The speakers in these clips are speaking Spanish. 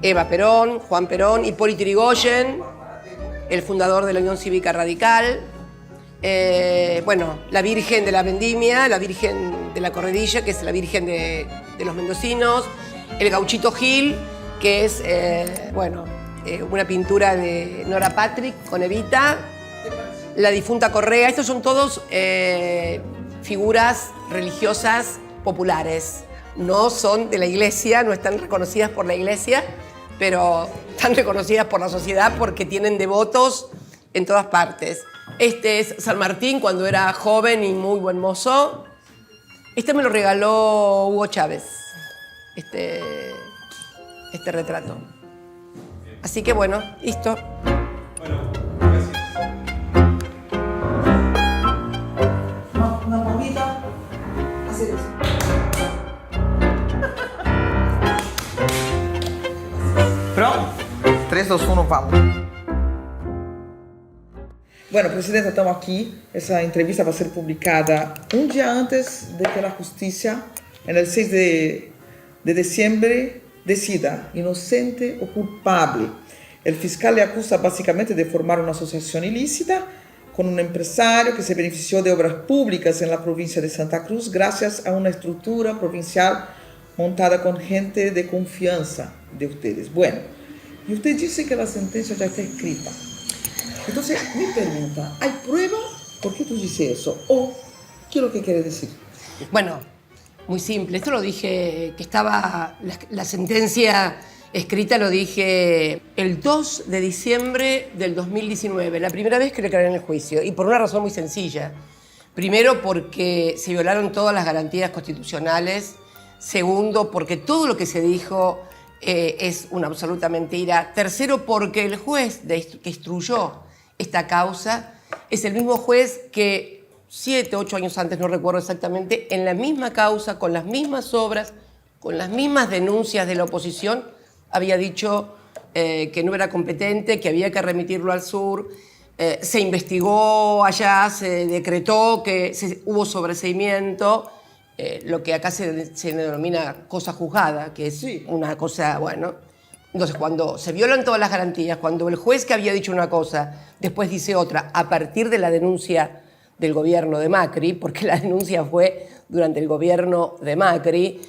Eva Perón, Juan Perón, Hipólito Yrigoyen, el fundador de la Unión Cívica Radical, bueno, la Virgen de la Vendimia, la Virgen de la Corredilla, que es la Virgen de los Mendocinos, el Gauchito Gil, que es, bueno, una pintura de Nora Patrick con Evita, la difunta Correa. Estos son todos figuras religiosas populares. No son de la iglesia, no están reconocidas por la iglesia, pero están reconocidas por la sociedad porque tienen devotos en todas partes. Este es San Martín cuando era joven y muy buen mozo. Este me lo regaló Hugo Chávez, este retrato. Así que bueno, listo. Bueno, gracias. Una palmita. Hacer eso. 3, 2, 1, vamos. Bueno, Presidenta, estamos aquí. Esa entrevista va a ser publicada un día antes de que la justicia, en el 6 de diciembre, decida inocente o culpable. El fiscal le acusa básicamente de formar una asociación ilícita con un empresario que se benefició de obras públicas en la provincia de Santa Cruz gracias a una estructura provincial montada con gente de confianza de ustedes. Bueno, y usted dice que la sentencia ya está escrita. Entonces, mi pregunta, ¿hay prueba? ¿Por qué tú dices eso? ¿O qué es lo que quiere decir? Bueno, muy simple. Esto lo dije, que estaba la sentencia escrita, lo dije el 2 de diciembre del 2019, la primera vez que le declaré en el juicio, y por una razón muy sencilla. Primero, porque se violaron todas las garantías constitucionales. Segundo, porque todo lo que se dijo es una absoluta mentira. Tercero, porque el juez que instruyó esta causa es el mismo juez que 7, 8 años antes, no recuerdo exactamente, en la misma causa, con las mismas obras, con las mismas denuncias de la oposición, había dicho que no era competente, que había que remitirlo al sur. Se investigó allá, se decretó que hubo sobreseimiento, lo que acá se denomina cosa juzgada, que es una cosa, bueno. Entonces, cuando se violan todas las garantías, cuando el juez que había dicho una cosa después dice otra, a partir de la denuncia del gobierno de Macri, porque la denuncia fue durante el gobierno de Macri,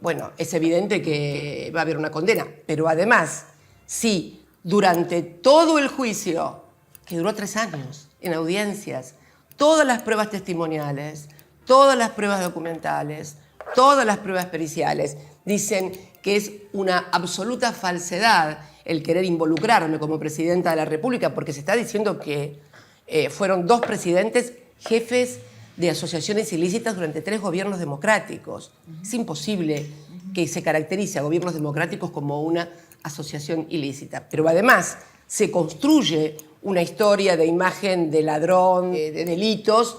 bueno, es evidente que va a haber una condena. Pero además, si durante todo el juicio, que duró 3 años, en audiencias, todas las pruebas testimoniales, todas las pruebas documentales, todas las pruebas periciales dicen que es una absoluta falsedad el querer involucrarme como presidenta de la República, porque se está diciendo que fueron 2 presidentes jefes de asociaciones ilícitas durante 3 gobiernos democráticos. Es imposible que se caracterice a gobiernos democráticos como una asociación ilícita. Pero además se construye una historia de imagen de ladrón, de delitos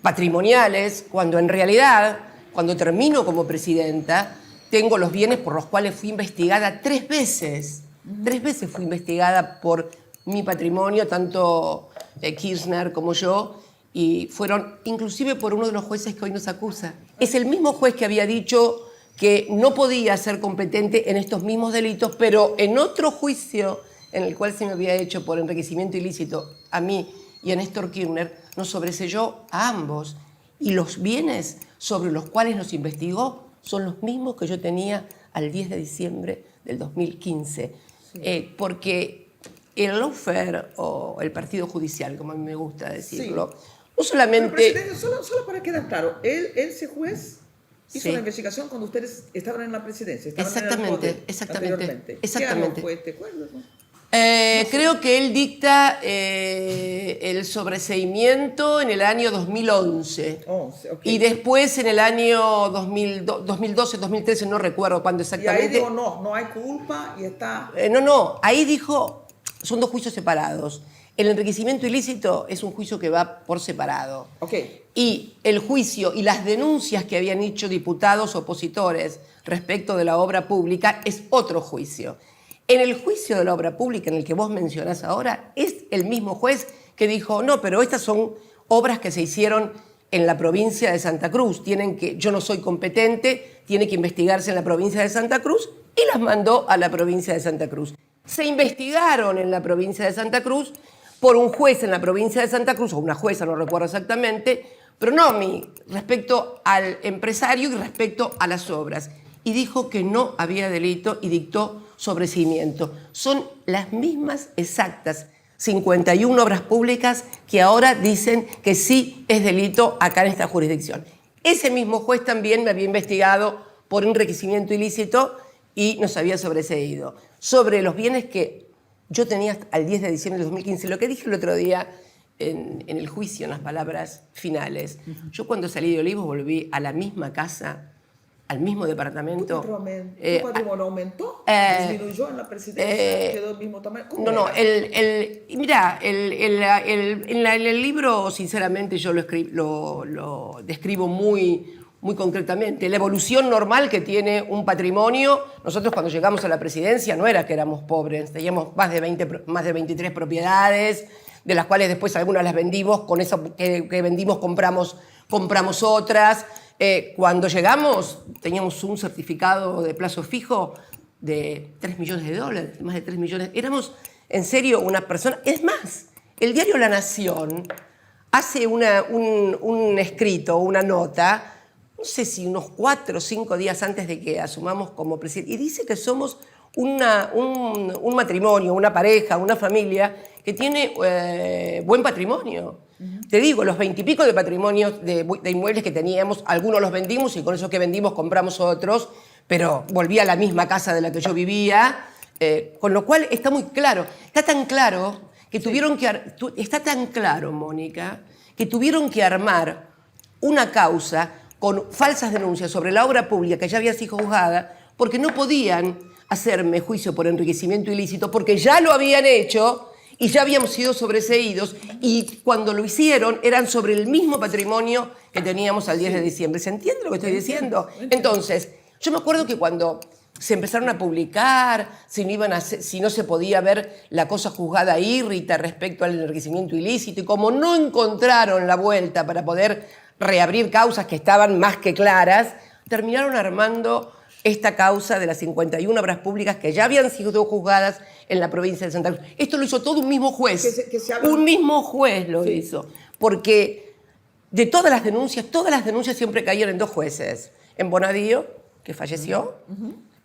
patrimoniales, cuando en realidad, cuando termino como presidenta, tengo los bienes por los cuales fui investigada 3 veces. 3 veces fui investigada por mi patrimonio, tanto Kirchner como yo, y fueron inclusive por uno de los jueces que hoy nos acusa. Es el mismo juez que había dicho que no podía ser competente en estos mismos delitos, pero en otro juicio en el cual se me había hecho por enriquecimiento ilícito a mí y a Néstor Kirchner, nos sobreseyó a ambos. Y los bienes sobre los cuales nos investigó son los mismos que yo tenía al 10 de diciembre del 2015. Sí. Porque el lawfare o el partido judicial, como a mí me gusta decirlo, sí, no solamente... Pero, presidente, solo para quedar claro, ese juez hizo la investigación cuando ustedes estaban en la presidencia. Exactamente. ¿Qué año fue este acuerdo? Creo que él dicta el sobreseimiento en el año 2011. Okay. Y después en el año 2012, 2013, no recuerdo cuándo exactamente. Y ahí dijo, no hay culpa y está... No, ahí dijo, son 2 juicios separados. El enriquecimiento ilícito es un juicio que va por separado. Okay. Y el juicio y las denuncias que habían hecho diputados opositores respecto de la obra pública es otro juicio. En el juicio de la obra pública en el que vos mencionás ahora, es el mismo juez que dijo, no, pero estas son obras que se hicieron en la provincia de Santa Cruz. Yo no soy competente, tiene que investigarse en la provincia de Santa Cruz y las mandó a la provincia de Santa Cruz. Se investigaron en la provincia de Santa Cruz por un juez en la provincia de Santa Cruz, o una jueza, no recuerdo exactamente, pero no respecto al empresario y respecto a las obras. Y dijo que no había delito y dictó sobreseimiento. Son las mismas exactas 51 obras públicas que ahora dicen que sí es delito acá en esta jurisdicción. Ese mismo juez también me había investigado por enriquecimiento ilícito y nos había sobreseído. Sobre los bienes que yo tenía hasta el 10 de diciembre de 2015, lo que dije el otro día en el juicio, en las palabras finales. Yo cuando salí de Olivos volví a la misma casa, al mismo departamento. ¿Tu patrimonio aumentó? ¿Disminuyó en la presidencia? ¿Quedó el mismo tamaño? No, mira, en el libro, sinceramente, yo lo describo muy concretamente. La evolución normal que tiene un patrimonio. Nosotros cuando llegamos a la presidencia no era que éramos pobres, teníamos más de 23 propiedades, de las cuales después algunas las vendimos, con eso que vendimos compramos otras. Cuando llegamos teníamos un certificado de plazo fijo de $3 millones, más de 3 millones. Éramos, en serio, una persona... Es más, el diario La Nación hace un escrito, una nota, no sé si unos 4 o 5 días antes de que asumamos como presidente, y dice que somos un matrimonio, una pareja, una familia que tiene buen patrimonio. Te digo, los 20 y pico de patrimonios de inmuebles que teníamos, algunos los vendimos y con eso que vendimos compramos otros, pero volví a la misma casa de la que yo vivía, con lo cual está muy claro. Está tan claro que está tan claro, Mónica, que tuvieron que armar una causa con falsas denuncias sobre la obra pública que ya había sido juzgada, porque no podían hacerme juicio por enriquecimiento ilícito, porque ya lo habían hecho y ya habíamos sido sobreseídos, y cuando lo hicieron eran sobre el mismo patrimonio que teníamos al 10 de diciembre. ¿Se entiende lo que estoy diciendo? Entonces, yo me acuerdo que cuando se empezaron a publicar, si no se podía ver la cosa juzgada írrita respecto al enriquecimiento ilícito, y como no encontraron la vuelta para poder reabrir causas que estaban más que claras, terminaron armando esta causa de las 51 obras públicas que ya habían sido juzgadas en la provincia de Santa Cruz. Esto lo hizo todo un mismo juez. Un mismo juez lo hizo. Porque de todas las denuncias siempre caían en 2 jueces. En Bonadío, que falleció,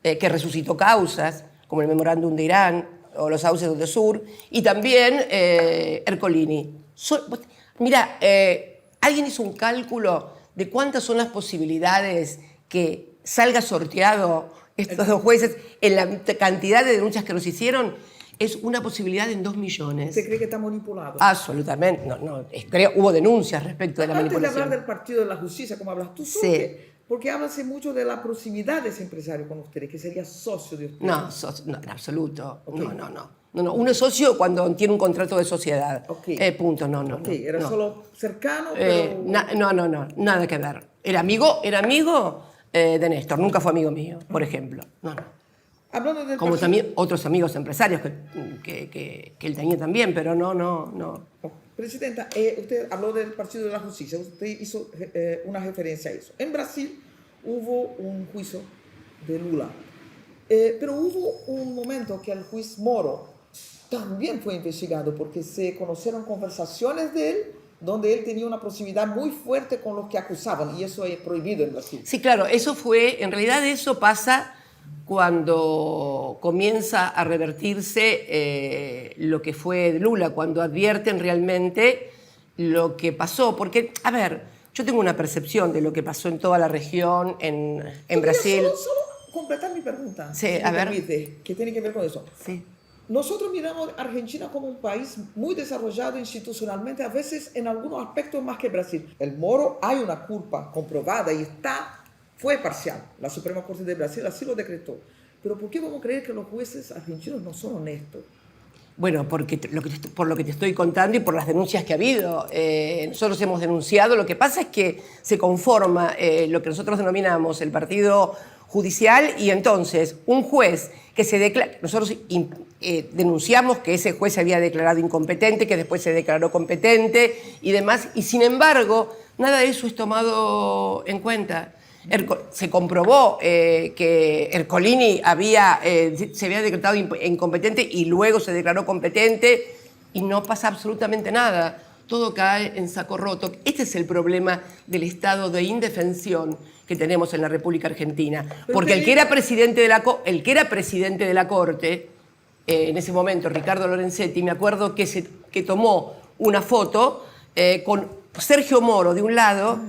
que resucitó causas, como el memorándum de Irán o los sauces del sur, y también Ercolini. Mira, alguien hizo un cálculo de cuántas son las posibilidades que salga sorteado estos 2 jueces en la cantidad de denuncias que nos hicieron. Es una posibilidad en 2 millones. ¿Se cree que está manipulado? Absolutamente. Hubo denuncias respecto de la manipulación. Antes de hablar del Partido de la Justicia, como hablas tú, sí. Porque hablas mucho de la proximidad de ese empresario con ustedes, que sería socio de ustedes. No, en absoluto. Okay. No. Uno es socio cuando tiene un contrato de sociedad. Punto. No. Era solo cercano, pero... No, nada que ver. Era amigo de Néstor, nunca fue amigo mío, por ejemplo. No. Hablando del como también otros amigos empresarios que él tenía también, pero no. Presidenta, usted habló del Partido de la Justicia, usted hizo una referencia a eso. En Brasil hubo un juicio de Lula, pero hubo un momento que el juez Moro también fue investigado porque se conocieron conversaciones de él donde él tenía una proximidad muy fuerte con los que acusaban, y eso es prohibido en Brasil. Sí, claro, en realidad eso pasa cuando comienza a revertirse lo que fue Lula, cuando advierten realmente lo que pasó. Porque, a ver, yo tengo una percepción de lo que pasó en toda la región, en Brasil. Solo completar mi pregunta, sí, si a ver. Permite, que tiene que ver con eso. Sí. Nosotros miramos a Argentina como un país muy desarrollado institucionalmente, a veces en algunos aspectos más que Brasil. El Moro hay una culpa comprobada y fue parcial. La Suprema Corte de Brasil así lo decretó. Pero ¿por qué vamos a creer que los jueces argentinos no son honestos? Bueno, por lo que te estoy contando y por las denuncias que ha habido. Nosotros hemos denunciado. Lo que pasa es que se conforma lo que nosotros denominamos el partido judicial, y entonces un juez que se declara... Nosotros denunciamos que ese juez se había declarado incompetente, que después se declaró competente y demás, y sin embargo Nada de eso es tomado en cuenta. Se comprobó que Ercolini se había decretado incompetente y luego se declaró competente y no pasa absolutamente nada. Todo cae en saco roto. Este es el problema del estado de indefensión que tenemos en la República Argentina. Porque el que era presidente de la Corte, en ese momento, Ricardo Lorenzetti, me acuerdo que tomó una foto con Sergio Moro de un lado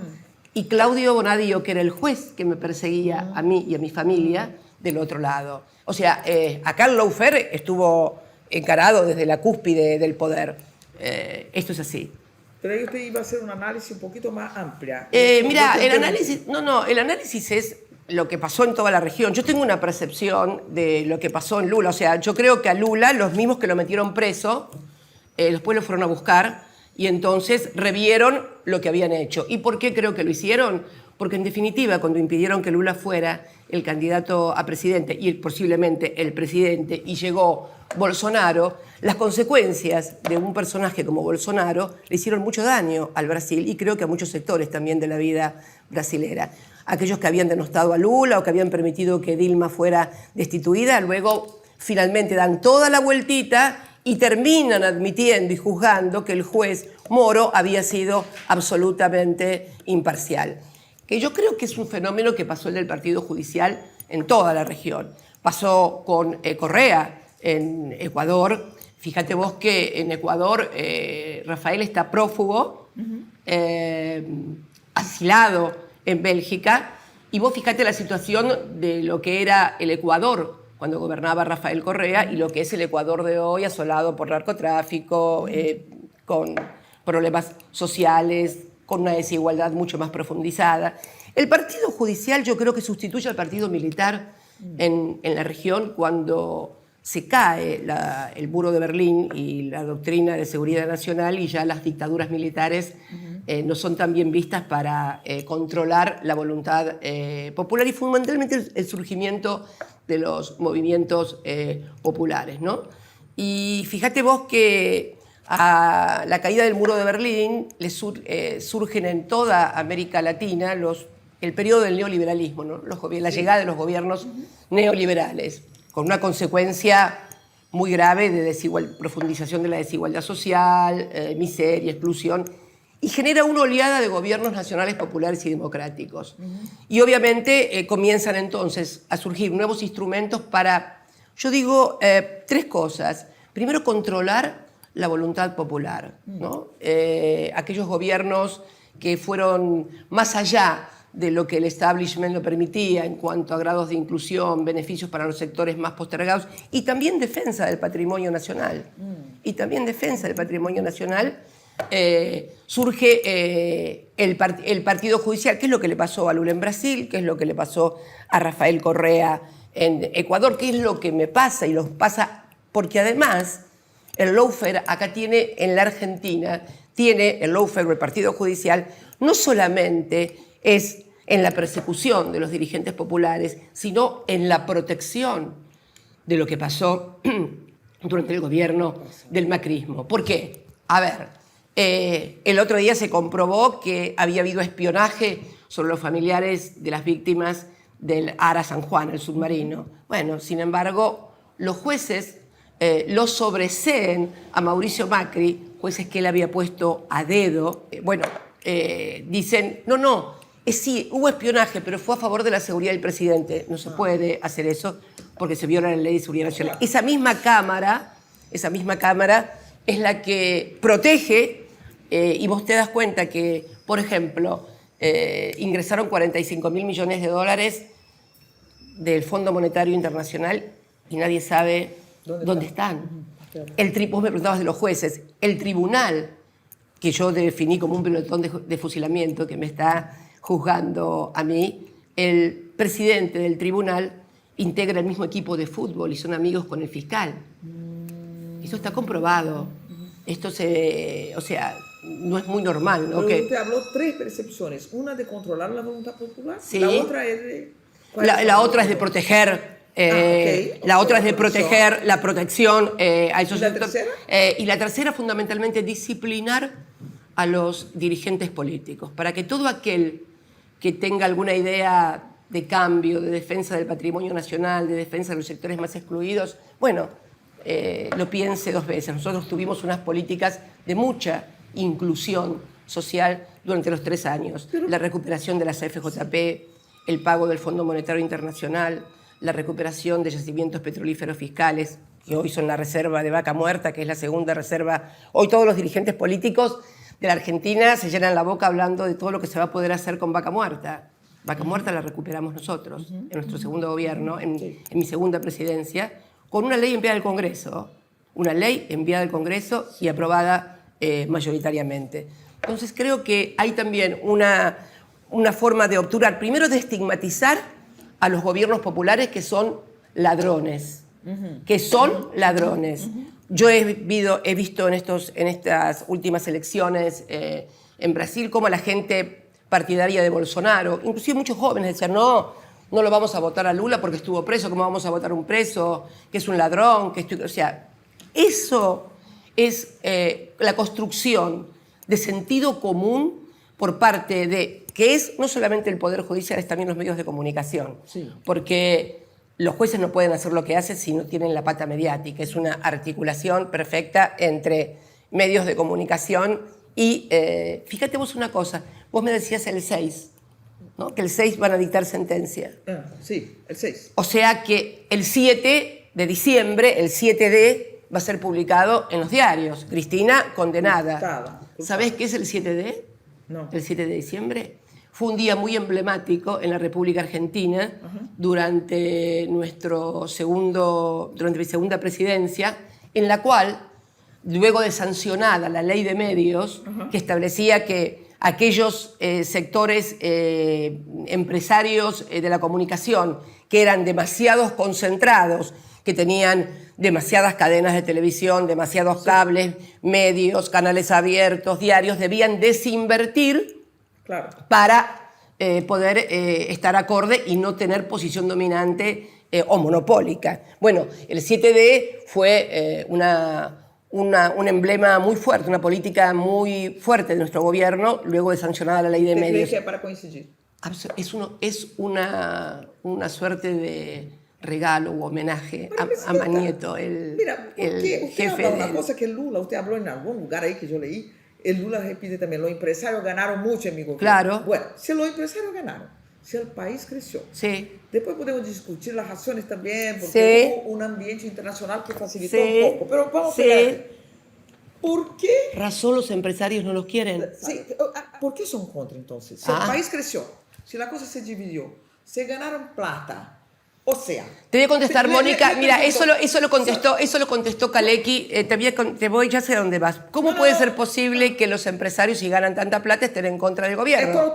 y Claudio Bonadío, que era el juez que me perseguía a mí y a mi familia, del otro lado. O sea, acá el lawfare estuvo encarado desde la cúspide del poder. Esto es así. Pero ahí usted iba a hacer un análisis un poquito más amplia. Mira, el análisis es lo que pasó en toda la región. Yo tengo una percepción de lo que pasó en Lula. O sea, yo creo que a Lula, los mismos que lo metieron preso, después lo fueron a buscar y entonces revieron lo que habían hecho. ¿Y por qué creo que lo hicieron? Porque en definitiva, cuando impidieron que Lula fuera el candidato a presidente y posiblemente el presidente, y llegó Bolsonaro, las consecuencias de un personaje como Bolsonaro le hicieron mucho daño al Brasil y creo que a muchos sectores también de la vida brasilera. Aquellos que habían denostado a Lula o que habían permitido que Dilma fuera destituida, luego finalmente dan toda la vueltita y terminan admitiendo y juzgando que el juez Moro había sido absolutamente imparcial. Que yo creo que es un fenómeno que pasó el del Partido Judicial en toda la región. Pasó con Correa en Ecuador. Fíjate vos que en Ecuador Rafael está prófugo, asilado en Bélgica, y vos fíjate la situación de lo que era el Ecuador cuando gobernaba Rafael Correa y lo que es el Ecuador de hoy, asolado por narcotráfico, con problemas sociales, con una desigualdad mucho más profundizada. El partido judicial yo creo que sustituye al partido militar en la región cuando se cae el muro de Berlín y la doctrina de seguridad nacional y ya las dictaduras militares no son tan bien vistas para controlar la voluntad popular y fundamentalmente el surgimiento de los movimientos populares, ¿no? Y fíjate vos que a la caída del muro de Berlín surgen en toda América Latina el periodo del neoliberalismo, ¿no? La llegada de los gobiernos neoliberales, con una consecuencia muy grave de profundización de la desigualdad social, miseria, exclusión, y genera una oleada de gobiernos nacionales populares y democráticos. Y obviamente comienzan entonces a surgir nuevos instrumentos para, yo digo, tres cosas. Primero, controlar la voluntad popular, ¿no? Aquellos gobiernos que fueron más allá de lo que el establishment lo permitía en cuanto a grados de inclusión, beneficios para los sectores más postergados y también defensa del patrimonio nacional. Y también defensa del patrimonio nacional surge el Partido Judicial, que es lo que le pasó a Lula en Brasil, que es lo que le pasó a Rafael Correa en Ecuador, que es lo que me pasa y los pasa porque además el lawfare acá tiene, en la Argentina, tiene el lawfare, el Partido Judicial, no solamente es en la persecución de los dirigentes populares, sino en la protección de lo que pasó durante el gobierno del macrismo. ¿Por qué? A ver, el otro día se comprobó que había habido espionaje sobre los familiares de las víctimas del Ara San Juan, el submarino. Bueno, sin embargo, los jueces lo sobreseen a Mauricio Macri, jueces que él había puesto a dedo. Dicen, no, sí, hubo espionaje, pero fue a favor de la seguridad del presidente. No se puede hacer eso porque se viola la ley de seguridad nacional. Esa misma cámara es la que protege, y vos te das cuenta que, por ejemplo, ingresaron 45.000 millones de dólares del Fondo Monetario Internacional y nadie sabe dónde están. Vos me preguntabas de los jueces. El tribunal, que yo definí como un pelotón de fusilamiento que me está juzgando a mí, el presidente del tribunal integra el mismo equipo de fútbol y son amigos con el fiscal. Eso está comprobado. Esto no es muy normal, ¿no? Pero usted habló tres percepciones. Una de controlar la voluntad popular. Sí. La otra es de... La otra es de proteger. La otra es de proteger la protección a esos ¿Y la tercera? Y la tercera, fundamentalmente, disciplinar a los dirigentes políticos, para que todo aquel que tenga alguna idea de cambio, de defensa del patrimonio nacional, de defensa de los sectores más excluidos, bueno, lo piense dos veces. Nosotros tuvimos unas políticas de mucha inclusión social durante los 3 años. La recuperación de las AFJP, el pago del Fondo Monetario Internacional, la recuperación de yacimientos petrolíferos fiscales, que hoy son la reserva de Vaca Muerta, que es la segunda reserva. Hoy todos los dirigentes políticos de la Argentina se llenan la boca hablando de todo lo que se va a poder hacer con Vaca Muerta. Vaca Muerta la recuperamos nosotros en nuestro segundo gobierno, en mi segunda presidencia, con una ley enviada al Congreso, y aprobada mayoritariamente. Entonces creo que hay también una forma de obturar, primero de estigmatizar a los gobiernos populares que son ladrones, Yo he visto en estas últimas elecciones en Brasil cómo la gente partidaria de Bolsonaro, inclusive muchos jóvenes decían, no lo vamos a votar a Lula porque estuvo preso, ¿cómo vamos a votar a un preso que es un ladrón? O sea, eso es la construcción de sentido común por parte de, que es no solamente el Poder Judicial, es también los medios de comunicación, sí. Porque los jueces no pueden hacer lo que hacen si no tienen la pata mediática. Es una articulación perfecta entre medios de comunicación y, fíjate vos una cosa, vos me decías el 6, ¿no? Que el 6 van a dictar sentencia. Sí, el 6. O sea que el 7 de diciembre, el 7D, va a ser publicado en los diarios. Cristina condenada. ¿Sabés qué es el 7D? No. El 7 de diciembre. Fue un día muy emblemático en la República Argentina durante mi segunda presidencia, en la cual, luego de sancionada la ley de medios, que establecía que aquellos sectores empresarios de la comunicación que eran demasiados concentrados, que tenían demasiadas cadenas de televisión, demasiados cables, medios, canales abiertos, diarios, debían desinvertir para poder estar acorde y no tener posición dominante o monopólica. Bueno, el 7D fue un emblema muy fuerte, una política muy fuerte de nuestro gobierno, luego de sancionada la ley de medios. ¿Qué para coincidir? Es una suerte de regalo u homenaje a Manieto, el jefe de... Una cosa que Lula, usted habló en algún lugar ahí que yo leí, el Lula repite también, los empresarios ganaron mucho en mi gobierno. Claro. Bueno, si los empresarios ganaron, si el país creció, sí. Después podemos discutir las razones también, porque sí. hubo un ambiente internacional que facilitó sí. un poco. Pero vamos a ver, ¿por qué? ¿Razón los empresarios no los quieren? Sí. ¿Por qué son contra entonces? Si el país creció, si la cosa se dividió, se ganaron plata. O sea, te voy a contestar, Mónica. Mira, eso lo contestó Kalecki. Te voy, ya sé dónde vas. ¿Cómo puede ser posible que los empresarios, si ganan tanta plata, estén en contra del gobierno?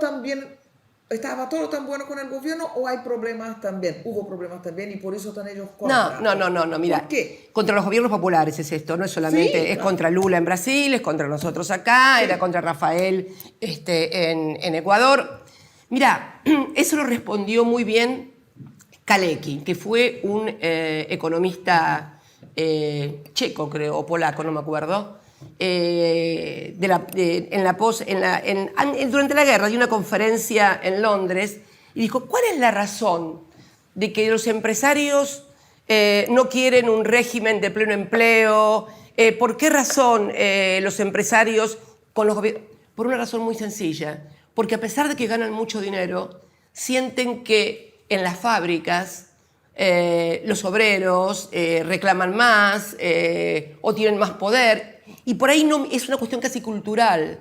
¿Estaba todo tan bueno con el gobierno o hay problemas también? Hubo problemas también y por eso están ellos contra. No, mira. ¿Por qué? Contra los gobiernos populares es esto, no es solamente, sí, es contra Lula en Brasil, es contra nosotros acá, era contra Rafael en Ecuador. Mira, eso lo respondió muy bien Kalecki, que fue un economista checo, creo, o polaco, no me acuerdo, durante la guerra dio una conferencia en Londres y dijo, ¿cuál es la razón de que los empresarios no quieren un régimen de pleno empleo? ¿Por qué razón los empresarios con los gobiernos? Por una razón muy sencilla, porque a pesar de que ganan mucho dinero, sienten que en las fábricas los obreros reclaman más o tienen más poder. Y por ahí no, es una cuestión casi cultural,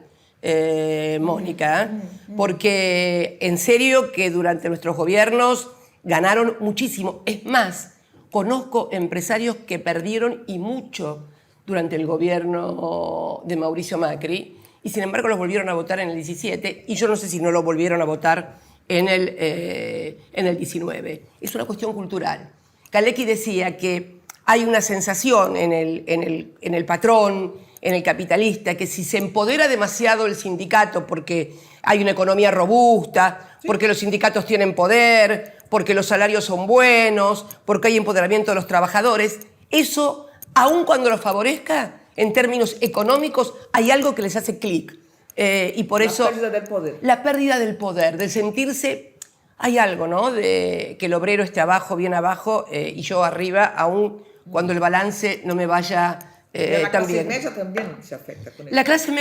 Mónica, porque en serio que durante nuestros gobiernos ganaron muchísimo. Es más, conozco empresarios que perdieron y mucho durante el gobierno de Mauricio Macri y sin embargo los volvieron a votar en el 17 y yo no sé si no lo volvieron a votar en el 19. Es una cuestión cultural. Kalecki decía que hay una sensación en el patrón, en el capitalista, que si se empodera demasiado el sindicato porque hay una economía robusta, porque los sindicatos tienen poder, porque los salarios son buenos, porque hay empoderamiento de los trabajadores, eso, aun cuando los favorezca, en términos económicos, hay algo que les hace clic. Y por eso... La pérdida del poder. La pérdida del poder, de sentirse... Hay algo, ¿no? De que el obrero esté abajo, bien abajo, y yo arriba, aún cuando el balance no me vaya la tan clase bien. media también se afecta con eso. La clase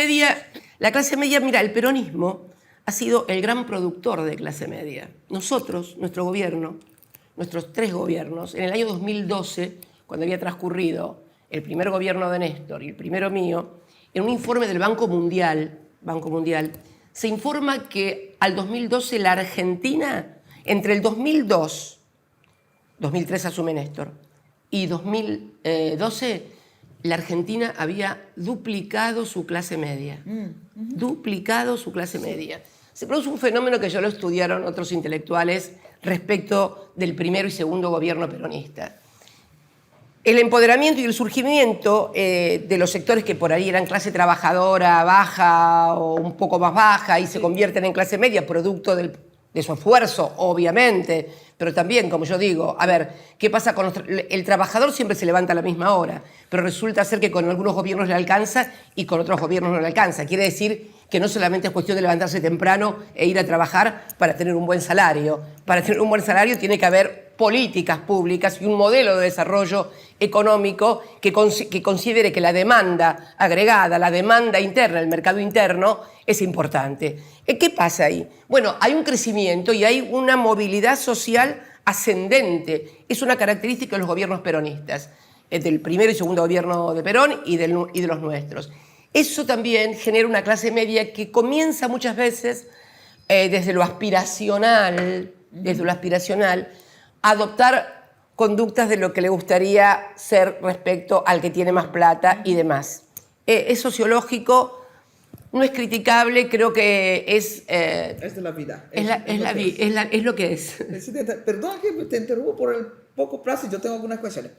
media, mira, el peronismo ha sido el gran productor de clase media. Nosotros, nuestro gobierno, nuestros 3 gobiernos, en el año 2012, cuando había transcurrido el primer gobierno de Néstor y el primero mío, en un informe del Banco Mundial, se informa que al 2012 la Argentina, entre el 2002, 2003 asume Néstor, y 2012, la Argentina había duplicado su clase media. Duplicado su clase media. Se produce un fenómeno que ya lo estudiaron otros intelectuales respecto del primero y segundo gobierno peronista. El empoderamiento y el surgimiento de los sectores que por ahí eran clase trabajadora baja o un poco más baja y se convierten en clase media, producto de su esfuerzo, obviamente, pero también, como yo digo, a ver, ¿qué pasa con el trabajador? Siempre se levanta a la misma hora, pero resulta ser que con algunos gobiernos le alcanza y con otros gobiernos no le alcanza. Quiere decir que no solamente es cuestión de levantarse temprano e ir a trabajar para tener un buen salario. Para tener un buen salario tiene que haber políticas públicas y un modelo de desarrollo económico que considere que la demanda agregada, la demanda interna, el mercado interno, es importante. ¿Qué pasa ahí? Bueno, hay un crecimiento y hay una movilidad social ascendente. Es una característica de los gobiernos peronistas, del primero y segundo gobierno de Perón y de los nuestros. Eso también genera una clase media que comienza muchas veces desde lo aspiracional, a adoptar conductas de lo que le gustaría ser respecto al que tiene más plata y demás. Es sociológico, no es criticable, creo que es... es de la vida. Es lo que es. Presidenta, perdón que te interrumpo por el poco plazo, yo tengo algunas cuestiones.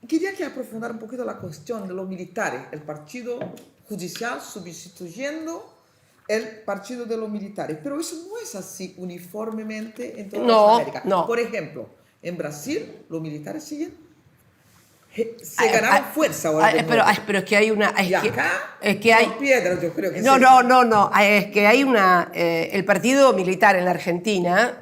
Quería que aprofundara un poquito la cuestión de los militares, el partido judicial sustituyendo el partido de los militares. Pero eso no es así uniformemente en toda Latinoamérica. No. Por ejemplo, en Brasil los militares siguen... Se ganaron fuerza ahora. Pero es que hay una... y acá, con piedras, yo creo que No. Es que hay una... el partido militar en la Argentina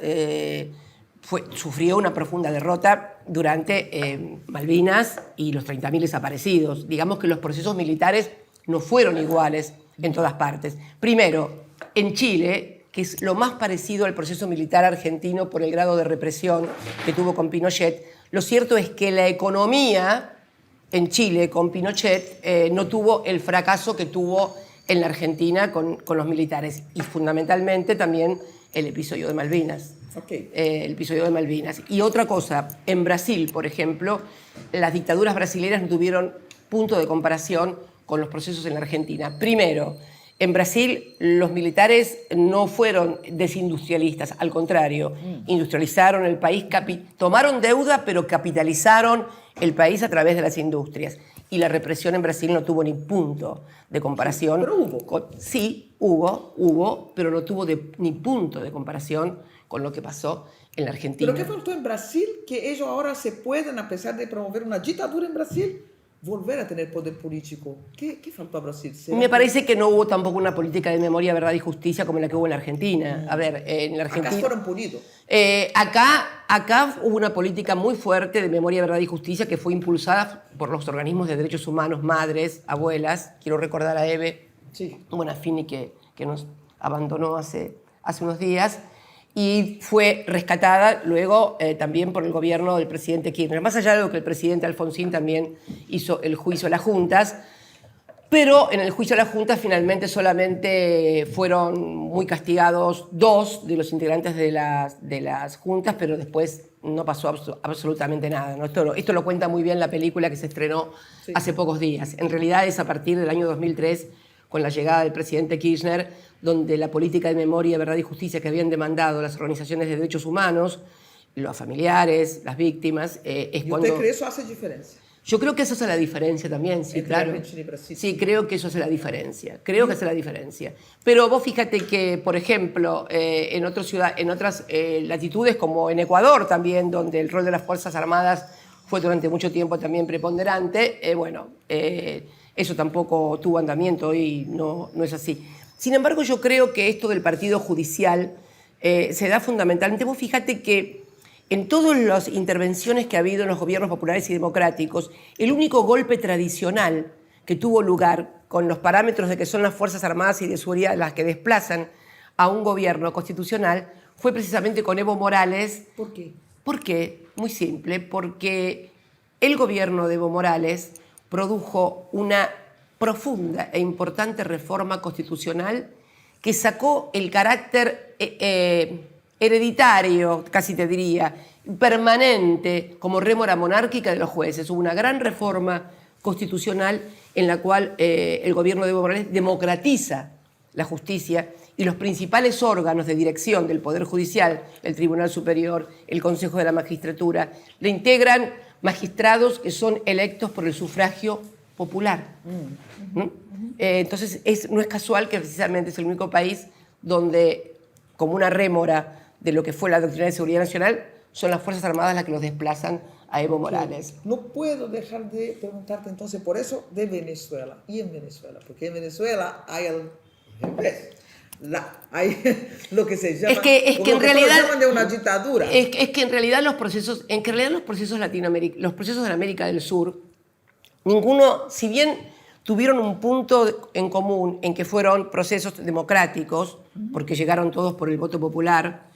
sufrió una profunda derrota durante Malvinas y los 30.000 desaparecidos. Digamos que los procesos militares no fueron iguales en todas partes. Primero, en Chile, que es lo más parecido al proceso militar argentino por el grado de represión que tuvo con Pinochet, lo cierto es que la economía en Chile con Pinochet no tuvo el fracaso que tuvo en la Argentina con los militares y fundamentalmente también el episodio de Malvinas. El episodio de Malvinas. Y otra cosa, en Brasil, por ejemplo, las dictaduras brasileñas no tuvieron punto de comparación con los procesos en la Argentina. Primero, en Brasil los militares no fueron desindustrialistas, al contrario, industrializaron el país, tomaron deuda, pero capitalizaron el país a través de las industrias. Y la represión en Brasil no tuvo ni punto de comparación. Pero hubo. Sí, hubo, pero no tuvo ni punto de comparación con lo que pasó en la Argentina. ¿Pero qué faltó en Brasil? Que ellos ahora se pueden, a pesar de promover una dictadura en Brasil, volver a tener poder político. ¿Qué faltó a Brasil? Me parece que no hubo tampoco una política de memoria, verdad y justicia como la que hubo en la Argentina. A ver, en la Argentina... Acá fueron pulidos. Acá hubo una política muy fuerte de memoria, verdad y justicia que fue impulsada por los organismos de derechos humanos, madres, abuelas. Quiero recordar a Eve Bonafini, que nos abandonó hace unos días. Y fue rescatada luego también por el gobierno del presidente Kirchner. Más allá de lo que el presidente Alfonsín también hizo el juicio a las juntas, pero en el juicio a las juntas finalmente solamente fueron muy castigados 2 de los integrantes de las juntas, pero después no pasó absolutamente nada, ¿no? Esto lo cuenta muy bien la película que se estrenó hace pocos días. En realidad es a partir del año 2003, con la llegada del presidente Kirchner, donde la política de memoria, verdad y justicia que habían demandado las organizaciones de derechos humanos, los familiares, las víctimas, es ¿Y cuando... usted cree que eso hace diferencia? Yo creo que eso hace la diferencia también, sí, claro. Sí, creo que eso hace la diferencia. Creo que hace la diferencia. Pero vos fíjate que, por ejemplo, en otras latitudes, como en Ecuador también, donde el rol de las Fuerzas Armadas fue durante mucho tiempo también preponderante, eso tampoco tuvo andamiento y no es así. Sin embargo, yo creo que esto del partido judicial se da fundamentalmente. Vos fíjate que en todas las intervenciones que ha habido en los gobiernos populares y democráticos, el único golpe tradicional que tuvo lugar con los parámetros de que son las Fuerzas Armadas y de Seguridad las que desplazan a un gobierno constitucional fue precisamente con Evo Morales. ¿Por qué? ¿Por qué? Muy simple, porque el gobierno de Evo Morales produjo una profunda e importante reforma constitucional que sacó el carácter hereditario, casi te diría, permanente, como rémora monárquica de los jueces. Hubo una gran reforma constitucional en la cual el gobierno de Evo Morales democratiza la justicia y los principales órganos de dirección del Poder Judicial, el Tribunal Superior, el Consejo de la Magistratura, le integran magistrados que son electos por el sufragio popular. Entonces, no es casual que precisamente es el único país donde, como una rémora de lo que fue la doctrina de seguridad nacional, son las Fuerzas Armadas las que los desplazan a Evo Morales. No puedo dejar de preguntarte entonces por eso de Venezuela. Y en Venezuela, porque en Venezuela hay hay lo que se llama, es que en realidad llaman de una dictadura. Es que en realidad los procesos los procesos de América del Sur, ninguno, si bien tuvieron un punto en común en que fueron procesos democráticos, porque llegaron todos por el voto popular,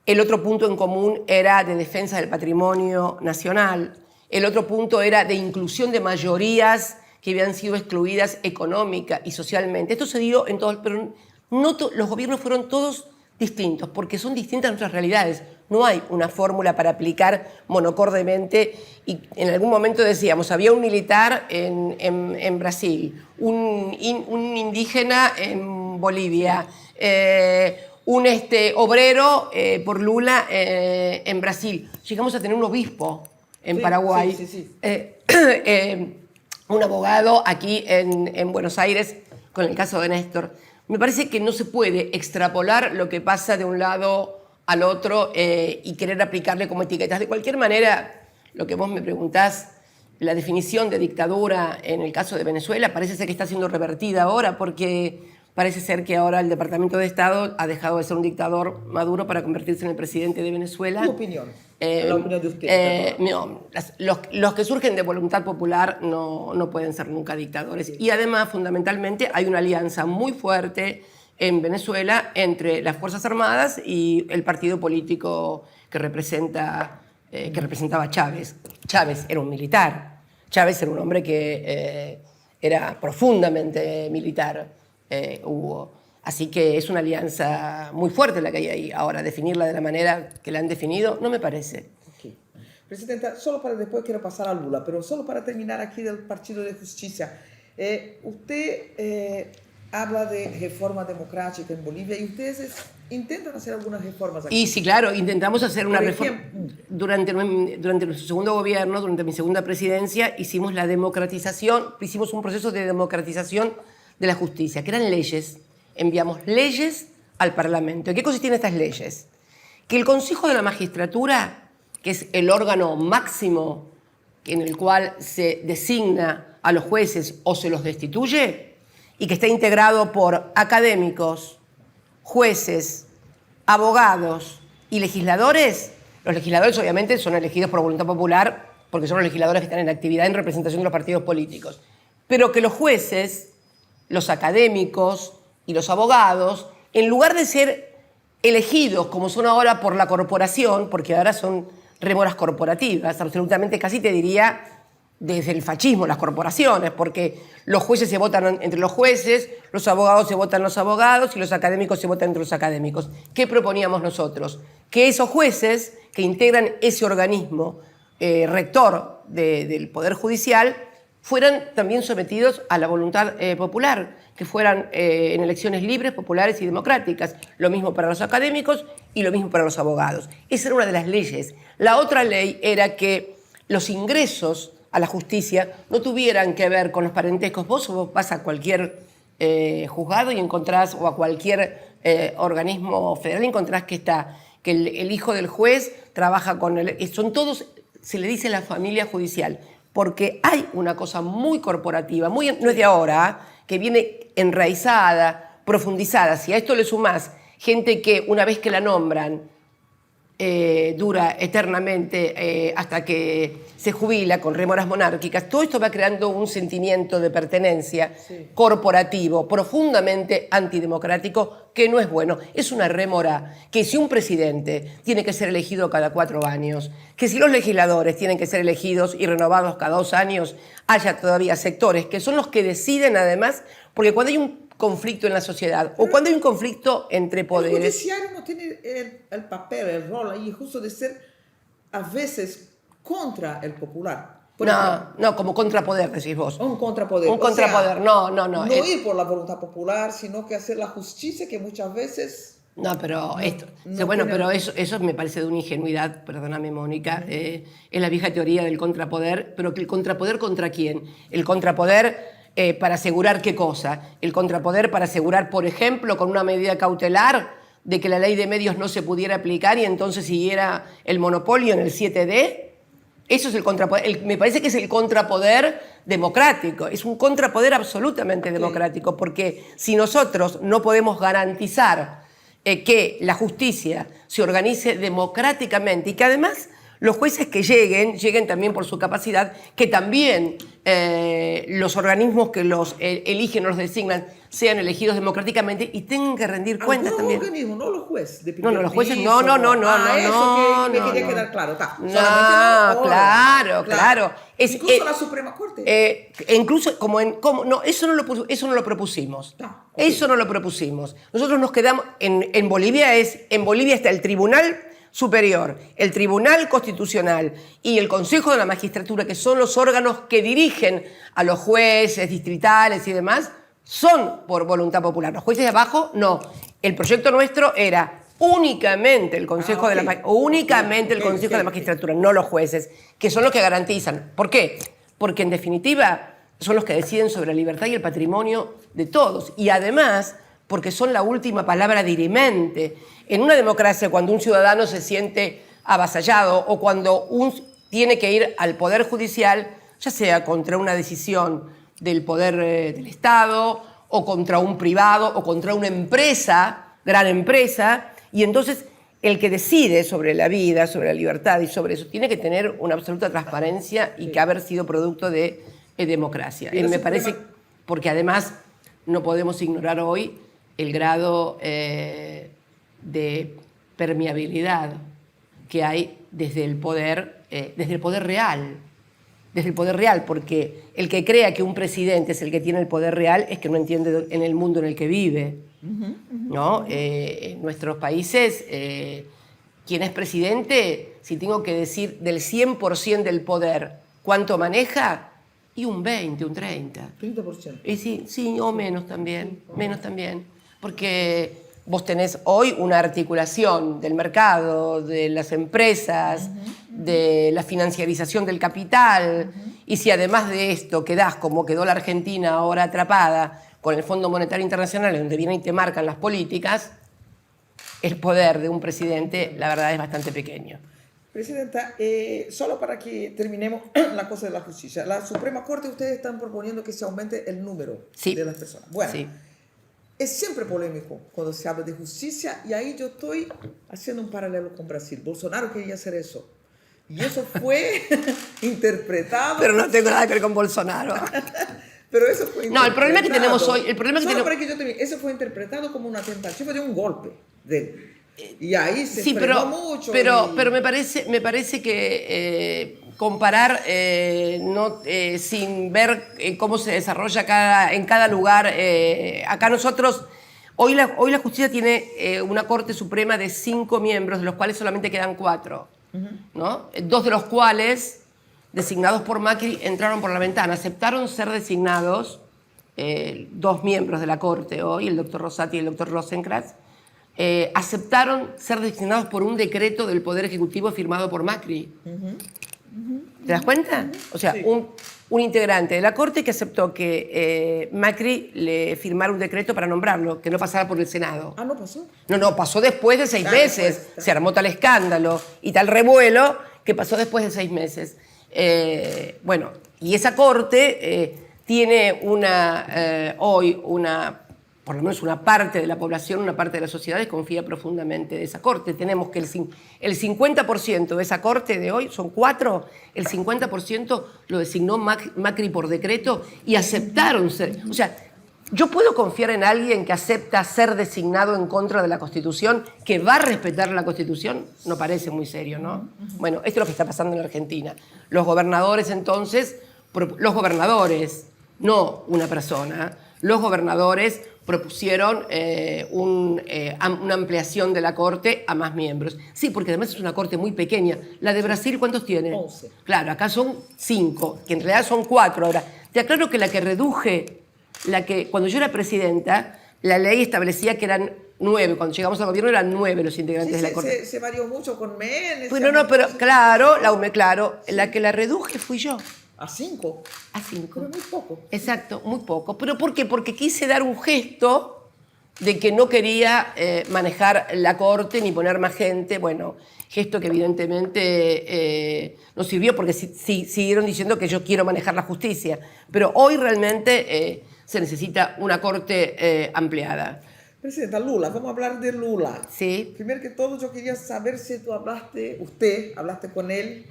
el otro punto en común era de defensa del patrimonio nacional, el otro punto era de inclusión de mayorías que habían sido excluidas económica y socialmente. Esto se dio en todos, pero los gobiernos fueron todos distintos, porque son distintas nuestras realidades. No hay una fórmula para aplicar monocordemente. Y en algún momento decíamos, había un militar en Brasil, un indígena en Bolivia, un obrero por Lula en Brasil. Llegamos a tener un obispo en Paraguay, sí. un abogado aquí en Buenos Aires, con el caso de Néstor. Me parece que no se puede extrapolar lo que pasa de un lado al otro y querer aplicarle como etiquetas. De cualquier manera, lo que vos me preguntás, la definición de dictadura en el caso de Venezuela parece ser que está siendo revertida ahora, porque parece ser que ahora el Departamento de Estado ha dejado de ser un dictador Maduro para convertirse en el presidente de Venezuela. ¿Tu opinión? La opinión de usted. No, los que surgen de voluntad popular no pueden ser nunca dictadores. Sí. Y además, fundamentalmente, hay una alianza muy fuerte en Venezuela entre las Fuerzas Armadas y el partido político que representaba a Chávez. Chávez era un militar. Chávez era un hombre que era profundamente militar, Hugo. Así que es una alianza muy fuerte la que hay ahí. Ahora, definirla de la manera que la han definido, no me parece. Okay. Presidenta, solo para después quiero pasar a Lula, pero solo para terminar aquí del Partido de Justicia. Usted habla de reforma democrática en Bolivia y ustedes intentan hacer algunas reformas aquí. Y sí, claro, intentamos hacer una reforma. Durante nuestro segundo gobierno, durante mi segunda presidencia, hicimos un proceso de democratización de la justicia, que eran leyes. Enviamos leyes al Parlamento. ¿En qué consistían estas leyes? Que el Consejo de la Magistratura, que es el órgano máximo en el cual se designa a los jueces o se los destituye, y que está integrado por académicos, jueces, abogados y legisladores. Los legisladores obviamente son elegidos por voluntad popular porque son los legisladores que están en actividad en representación de los partidos políticos. Pero que los jueces, los académicos y los abogados, en lugar de ser elegidos como son ahora por la corporación, porque ahora son rémoras corporativas, absolutamente casi te diría desde el fascismo, las corporaciones, porque los jueces se votan entre los jueces, los abogados se votan los abogados y los académicos se votan entre los académicos. ¿Qué proponíamos nosotros? Que esos jueces que integran ese organismo rector del Poder Judicial fueran también sometidos a la voluntad popular, que fueran en elecciones libres, populares y democráticas. Lo mismo para los académicos y lo mismo para los abogados. Esa era una de las leyes. La otra ley era que los ingresos a la justicia no tuvieran que ver con los parentescos. Vos vas a cualquier juzgado y encontrás, o a cualquier organismo federal, y encontrás que el hijo del juez trabaja con son todos, se le dice la familia judicial, porque hay una cosa muy corporativa, no es de ahora, que viene enraizada profundizada, si a esto le sumás gente que una vez que la nombran dura eternamente hasta que se jubila con rémoras monárquicas, todo esto va creando un sentimiento de pertenencia corporativo profundamente antidemocrático que no es bueno. Es una rémora que si un presidente tiene que ser elegido cada 4 años, que si los legisladores tienen que ser elegidos y renovados cada 2 años, haya todavía sectores que son los que deciden además, porque cuando hay un conflicto en la sociedad o cuando hay un conflicto entre poderes. El judiciario no tiene el papel, el rol ahí justo de ser a veces contra el popular. No, como contrapoder, decís vos. Un contrapoder. Un contrapoder, no. No ir por la voluntad popular, sino que hacer la justicia que muchas veces... No, pero esto, no bueno, tiene... pero eso me parece de una ingenuidad, perdóname, Mónica. Es la vieja teoría del contrapoder, pero que el contrapoder ¿contra quién? El contrapoder para asegurar qué cosa. El contrapoder para asegurar, por ejemplo, con una medida cautelar de que la ley de medios no se pudiera aplicar y entonces siguiera el monopolio en el 7D. Eso es el contrapoder. Me parece que es el contrapoder democrático. Es un contrapoder absolutamente democrático, porque si nosotros no podemos garantizar que la justicia se organice democráticamente y que además los jueces que lleguen también por su capacidad, que también los organismos que los eligen o los designan sean elegidos democráticamente y tengan que rendir cuentas también. Los organismos, no los jueces. No, los jueces, no. Eso que me quería quedar claro. Claro. Incluso la Suprema Corte. Incluso eso no lo propusimos. Eso no lo propusimos. Nosotros nos quedamos en Bolivia está el Tribunal Superior, el Tribunal Constitucional y el Consejo de la Magistratura, que son los órganos que dirigen a los jueces distritales y demás, son por voluntad popular. Los jueces de abajo, no. El proyecto nuestro era únicamente el Consejo de la Magistratura, no los jueces, que son los que garantizan. ¿Por qué? Porque en definitiva son los que deciden sobre la libertad y el patrimonio de todos. Y además, porque son la última palabra dirimente. En una democracia, cuando un ciudadano se siente avasallado o cuando tiene que ir al Poder Judicial, ya sea contra una decisión del Poder del Estado o contra un privado o contra una empresa, gran empresa, y entonces el que decide sobre la vida, sobre la libertad y sobre eso, tiene que tener una absoluta transparencia y que haber sido producto de democracia. Me parece, porque además no podemos ignorar hoy el grado de permeabilidad que hay desde el poder real. Desde el poder real, porque el que crea que un presidente es el que tiene el poder real es que no entiende en el mundo en el que vive. ¿No? En nuestros países, quien es presidente, si tengo que decir del 100% del poder, ¿cuánto maneja? Y un 20, un 30. 30%. Y sí, o menos también, porque vos tenés hoy una articulación del mercado, de las empresas, de la financiarización del capital, y si además de esto quedás como quedó la Argentina ahora atrapada con el Fondo Monetario Internacional, donde vienen y te marcan las políticas, el poder de un presidente, la verdad, es bastante pequeño. Presidenta, solo para que terminemos la cosa de la justicia. La Suprema Corte, ustedes están proponiendo que se aumente el número de las personas. Bueno, es siempre polémico cuando se habla de justicia y ahí yo estoy haciendo un paralelo con Brasil. Bolsonaro quería hacer eso. Y eso fue interpretado... Pero no tengo nada que ver con Bolsonaro. Pero eso fue interpretado... No, el problema que tenemos hoy... Eso fue interpretado como una tentativa de un golpe de él. Y ahí se frenó mucho. Pero me parece que comparar sin ver cómo se desarrolla en cada lugar... acá nosotros... Hoy la justicia tiene una Corte Suprema de 5 miembros, de los cuales solamente quedan 4. ¿No? 2 de los cuales, designados por Macri, entraron por la ventana. Aceptaron ser designados 2 miembros de la Corte hoy, el doctor Rosati y el doctor Rosenkrantz, aceptaron ser designados por un decreto del Poder Ejecutivo firmado por Macri. ¿Te das cuenta? O sea, un integrante de la Corte que aceptó que Macri le firmara un decreto para nombrarlo, que no pasara por el Senado. ¿Ah, no pasó? No, pasó después de 6 meses. Se armó tal escándalo y tal revuelo que pasó después de 6 meses. Bueno, y esa Corte tiene hoy una por lo menos una parte de la población, una parte de la sociedad desconfía profundamente de esa corte. Tenemos que el 50% de esa corte de hoy, son 4, el 50% lo designó Macri por decreto y aceptaron ser. O sea, ¿yo puedo confiar en alguien que acepta ser designado en contra de la Constitución, que va a respetar la Constitución? No parece muy serio, ¿no? Bueno, esto es lo que está pasando en Argentina. Los gobernadores entonces, no una persona, los gobernadores propusieron una ampliación de la Corte a más miembros. Sí, porque además es una Corte muy pequeña. La de Brasil, ¿cuántos tiene? 11. Claro, acá son 5, que en realidad son 4 ahora. Te aclaro que la que reduje, cuando yo era presidenta, la ley establecía que eran 9. Cuando llegamos al gobierno eran 9 los integrantes de la Corte. Se varió mucho con Menem. Bueno, no, pero claro, la que la reduje fui yo. A 5. A 5. Pero muy poco. Exacto, muy poco. ¿Pero por qué? Porque quise dar un gesto de que no quería manejar la Corte ni poner más gente. Bueno, gesto que evidentemente no sirvió porque siguieron diciendo que yo quiero manejar la justicia. Pero hoy realmente se necesita una Corte ampliada. Presidenta Lula, vamos a hablar de Lula. Sí. Primero que todo, yo quería saber si usted hablaste con él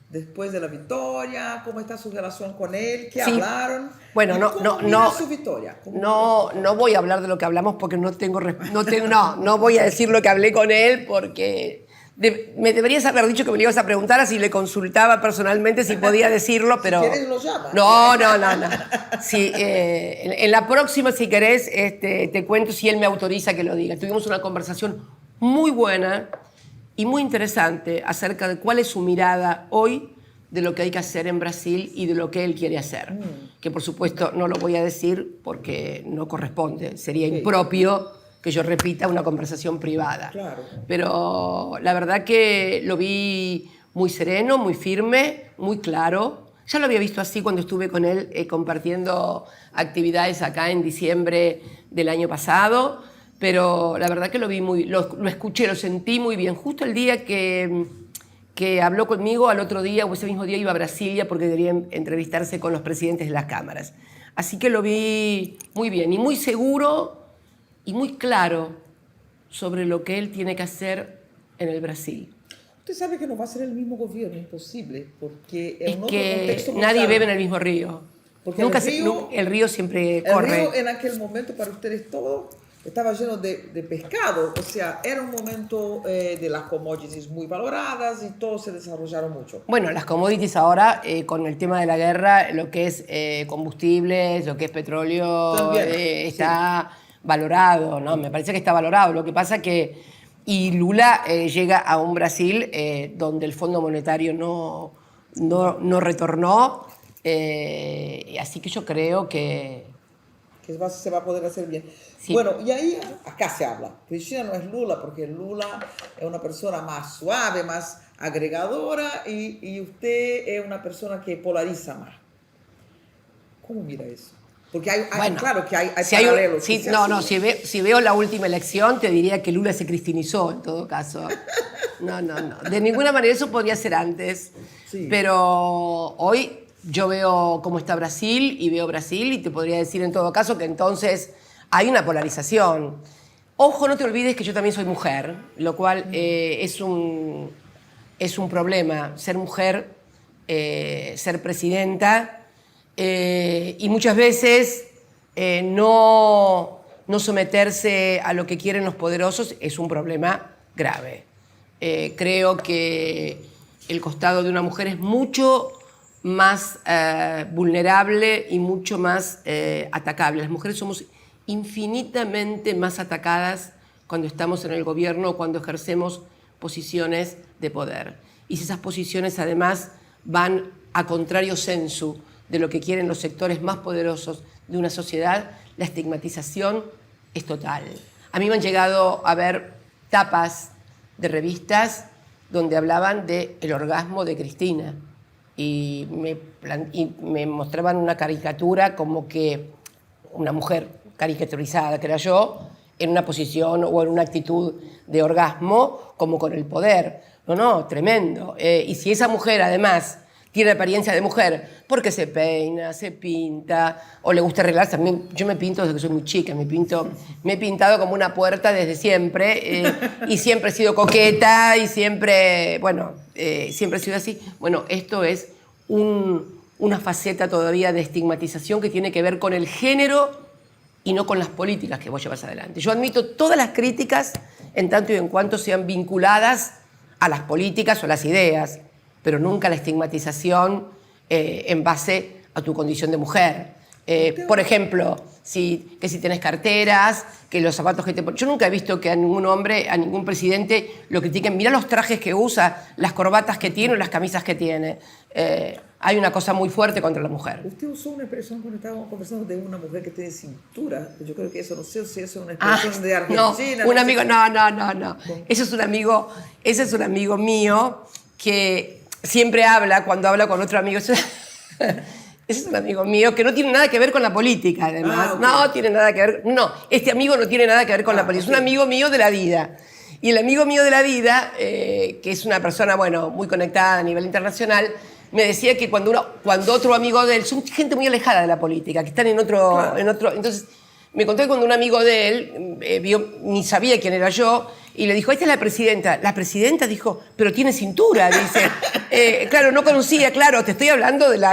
después de la victoria, cómo está su relación con él, qué hablaron. Bueno, ¿Cómo su victoria? No voy a hablar de lo que hablamos porque no voy a decir lo que hablé con él porque me deberías haber dicho que me lo ibas a preguntar así le consultaba personalmente si podía decirlo, pero... Si querés lo llama. No. Sí, en la próxima, si querés, te cuento si él me autoriza que lo diga. Tuvimos una conversación muy buena y muy interesante acerca de cuál es su mirada hoy de lo que hay que hacer en Brasil y de lo que él quiere hacer. Que por supuesto no lo voy a decir porque no corresponde, sería impropio que yo repita una conversación privada. Claro. Pero la verdad que lo vi muy sereno, muy firme, muy claro. Ya lo había visto así cuando estuve con él compartiendo actividades acá en diciembre del año pasado. Pero la verdad que lo escuché, lo sentí muy bien. Justo el día que habló conmigo, al otro día o ese mismo día iba a Brasilia porque quería entrevistarse con los presidentes de las cámaras. Así que lo vi muy bien y muy seguro y muy claro sobre lo que él tiene que hacer en el Brasil. Usted sabe que no va a ser el mismo gobierno, imposible, porque es que nadie bebe en el mismo río. Porque el río siempre corre. El río en aquel momento para ustedes todo estaba lleno de pescado, o sea, era un momento de las commodities muy valoradas y todo se desarrollaron mucho. Bueno, las commodities ahora, con el tema de la guerra, lo que es combustibles, lo que es petróleo, está valorado, ¿no? Me parece que está valorado. Lo que pasa que... Y Lula llega a un Brasil donde el Fondo Monetario no retornó, así que yo creo que se va a poder hacer bien. Sí. Bueno, y ahí acá se habla. Cristina no es Lula, porque Lula es una persona más suave, más agregadora, y usted es una persona que polariza más. ¿Cómo mira eso? Porque claro que hay paralelos. Si veo la última elección, te diría que Lula se cristinizó, en todo caso. No. De ninguna manera eso podría ser antes. Sí. Pero hoy yo veo cómo está Brasil y veo Brasil y te podría decir en todo caso que entonces hay una polarización. Ojo, no te olvides que yo también soy mujer, lo cual es un problema. Ser mujer, ser presidenta y muchas veces no someterse a lo que quieren los poderosos es un problema grave. Creo que el costado de una mujer es mucho más vulnerable y mucho más atacable. Las mujeres somos infinitamente más atacadas cuando estamos en el gobierno o cuando ejercemos posiciones de poder. Y si esas posiciones además van a contrario sensu de lo que quieren los sectores más poderosos de una sociedad, la estigmatización es total. A mí me han llegado a ver tapas de revistas donde hablaban del orgasmo de Cristina y me mostraban una caricatura como que una mujer caricaturizada, que era yo, en una posición o en una actitud de orgasmo como con el poder. No, tremendo. Y si esa mujer además tiene apariencia de mujer porque se peina, se pinta o le gusta arreglarse. También yo me pinto desde que soy muy chica, me he pintado como una puerta desde siempre y siempre he sido coqueta y siempre, bueno, siempre he sido así. Bueno, esto es una faceta todavía de estigmatización que tiene que ver con el género y no con las políticas que vos llevas adelante. Yo admito todas las críticas en tanto y en cuanto sean vinculadas a las políticas o a las ideas, pero nunca la estigmatización en base a tu condición de mujer. Por ejemplo, que si tenés carteras, que los zapatos que te pones. Yo nunca he visto que a ningún hombre, a ningún presidente lo critiquen. Mirá los trajes que usa, las corbatas que tiene o las camisas que tiene. Hay una cosa muy fuerte contra la mujer. Usted usó una expresión cuando estábamos conversando de una mujer que tiene cintura. Yo creo que eso, no sé si eso es una expresión de Argentina. No, un amigo, no. Ese es un amigo mío que siempre habla, cuando habla con otro amigo. Ese es un amigo mío que no tiene nada que ver con la política, además. Okay. No tiene nada que ver. No, este amigo no tiene nada que ver con la política. Okay. Es un amigo mío de la vida. Y el amigo mío de la vida, que es una persona, bueno, muy conectada a nivel internacional, me decía que cuando otro amigo de él, son gente muy alejada de la política, que están en otro. Entonces, me contó que cuando un amigo de él ni sabía quién era yo, y le dijo, esta es la presidenta. La presidenta dijo, pero tiene cintura, dice. Claro, no conocía, claro, te estoy hablando de no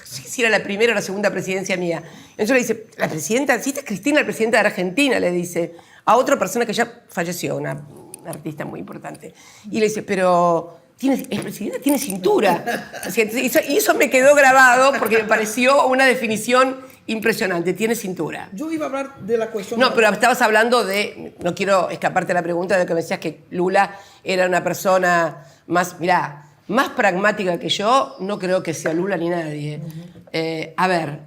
sé si era la primera o la segunda presidencia mía. Entonces le dice, la presidenta, sí, esta es Cristina, la presidenta de Argentina, le dice, a otra persona que ya falleció, una artista muy importante. Y le dice, pero es presidenta, tiene cintura. Y eso me quedó grabado porque me pareció una definición impresionante, tiene cintura. Yo iba a hablar de la cuestión... No, pero estabas hablando de... No quiero escaparte de la pregunta de que me decías que Lula era una persona más pragmática que yo. No creo que sea Lula ni nadie. A ver,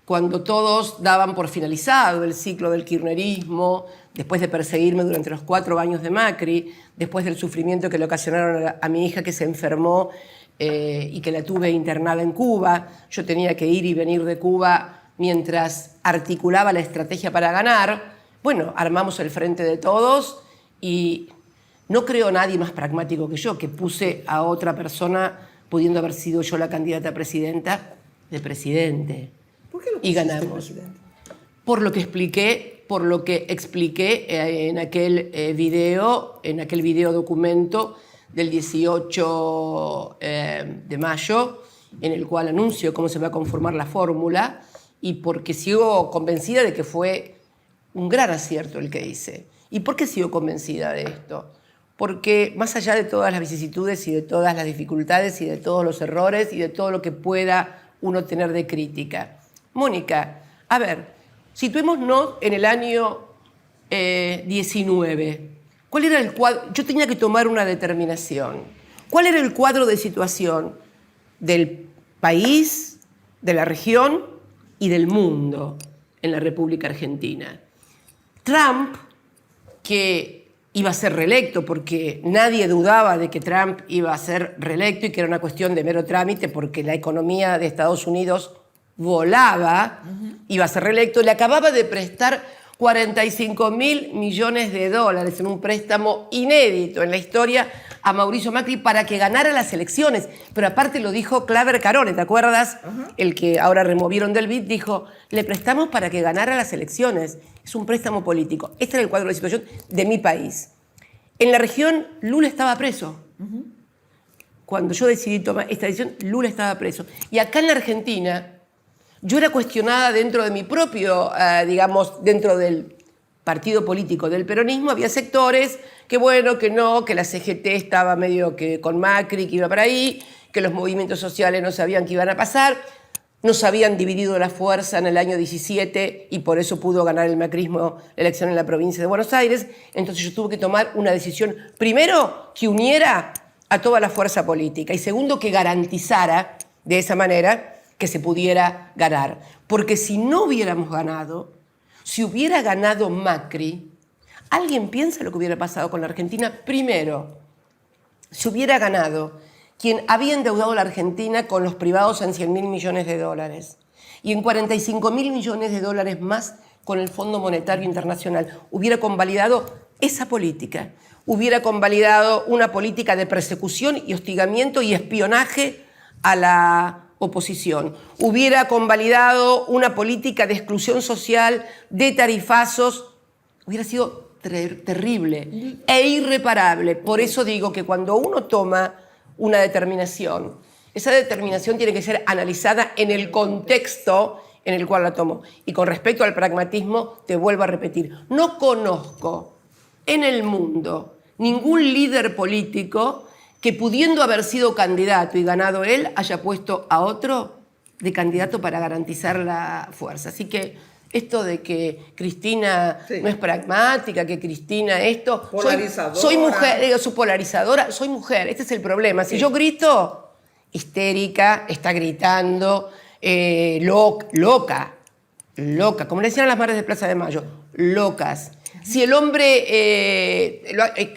cuando todos daban por finalizado el ciclo del kirchnerismo, después de perseguirme durante los 4 años de Macri, después del sufrimiento que le ocasionaron a mi hija que se enfermó y que la tuve internada en Cuba, yo tenía que ir y venir de Cuba mientras articulaba la estrategia para ganar. Bueno, armamos el Frente de Todos y no creo nadie más pragmático que yo, que puse a otra persona, pudiendo haber sido yo la candidata a presidenta, de presidente. ¿Por qué lo y ganamos? Presidente? Por lo que expliqué en aquel video documento del 18 de mayo, en el cual anuncio cómo se va a conformar la fórmula, y porque sigo convencida de que fue un gran acierto el que hice. ¿Y por qué sigo convencida de esto? Porque más allá de todas las vicisitudes y de todas las dificultades y de todos los errores y de todo lo que pueda uno tener de crítica. Mónica, a ver, situémonos en el año 19. ¿Cuál era el cuadro? Yo tenía que tomar una determinación. ¿Cuál era el cuadro de situación del país, de la región y del mundo en la República Argentina? Trump, que iba a ser reelecto, porque nadie dudaba de que Trump iba a ser reelecto y que era una cuestión de mero trámite porque la economía de Estados Unidos volaba, iba a ser reelecto, le acababa de prestar 45.000 millones de dólares en un préstamo inédito en la historia a Mauricio Macri para que ganara las elecciones. Pero aparte lo dijo Claver Carone, ¿te acuerdas? El que ahora removieron del BID, dijo, le prestamos para que ganara las elecciones. Es un préstamo político. Este era el cuadro de situación de mi país. En la región, Lula estaba preso. Cuando yo decidí tomar esta decisión, Lula estaba preso. Y acá en la Argentina, yo era cuestionada dentro de mi propio, digamos, dentro del partido político del peronismo. Había sectores que bueno, que no, que la CGT estaba medio que con Macri, que iba para ahí, que los movimientos sociales no sabían qué iban a pasar. Nos habían dividido la fuerza en el año 17 y por eso pudo ganar el macrismo la elección en la provincia de Buenos Aires. Entonces yo tuve que tomar una decisión, primero, que uniera a toda la fuerza política y segundo, que garantizara de esa manera que se pudiera ganar. Porque si no hubiéramos ganado, si hubiera ganado Macri, ¿alguien piensa lo que hubiera pasado con la Argentina? Primero, si hubiera ganado quien había endeudado a la Argentina con los privados en 100.000 millones de dólares y en 45.000 millones de dólares más con el Fondo Monetario Internacional, hubiera convalidado esa política, hubiera convalidado una política de persecución y hostigamiento y espionaje a la oposición. Hubiera convalidado una política de exclusión social, de tarifazos. Hubiera sido terrible e irreparable. Por eso digo que cuando uno toma una determinación, esa determinación tiene que ser analizada en el contexto en el cual la tomó. Y con respecto al pragmatismo, te vuelvo a repetir, no conozco en el mundo ningún líder político que, pudiendo haber sido candidato y ganado él, haya puesto a otro de candidato para garantizar la fuerza. Así que esto de que Cristina no es pragmática, que Cristina esto... Polarizadora. Soy mujer, soy polarizadora, soy mujer. Este es el problema. Si yo grito, histérica, está gritando, loca, como le decían a las madres de Plaza de Mayo, locas. Si el hombre,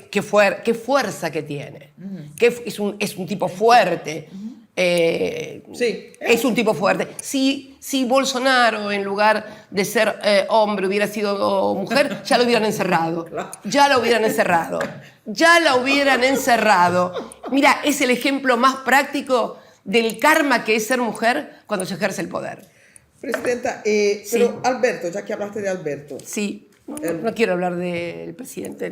qué fuerza que tiene, es un tipo fuerte, es un tipo fuerte. Si Bolsonaro, en lugar de ser hombre, hubiera sido mujer, ya lo hubieran encerrado. Ya la hubieran encerrado. Mira, es el ejemplo más práctico del karma que es ser mujer cuando se ejerce el poder. Presidenta, pero Alberto, ya que hablaste de Alberto. Sí. No quiero hablar del presidente,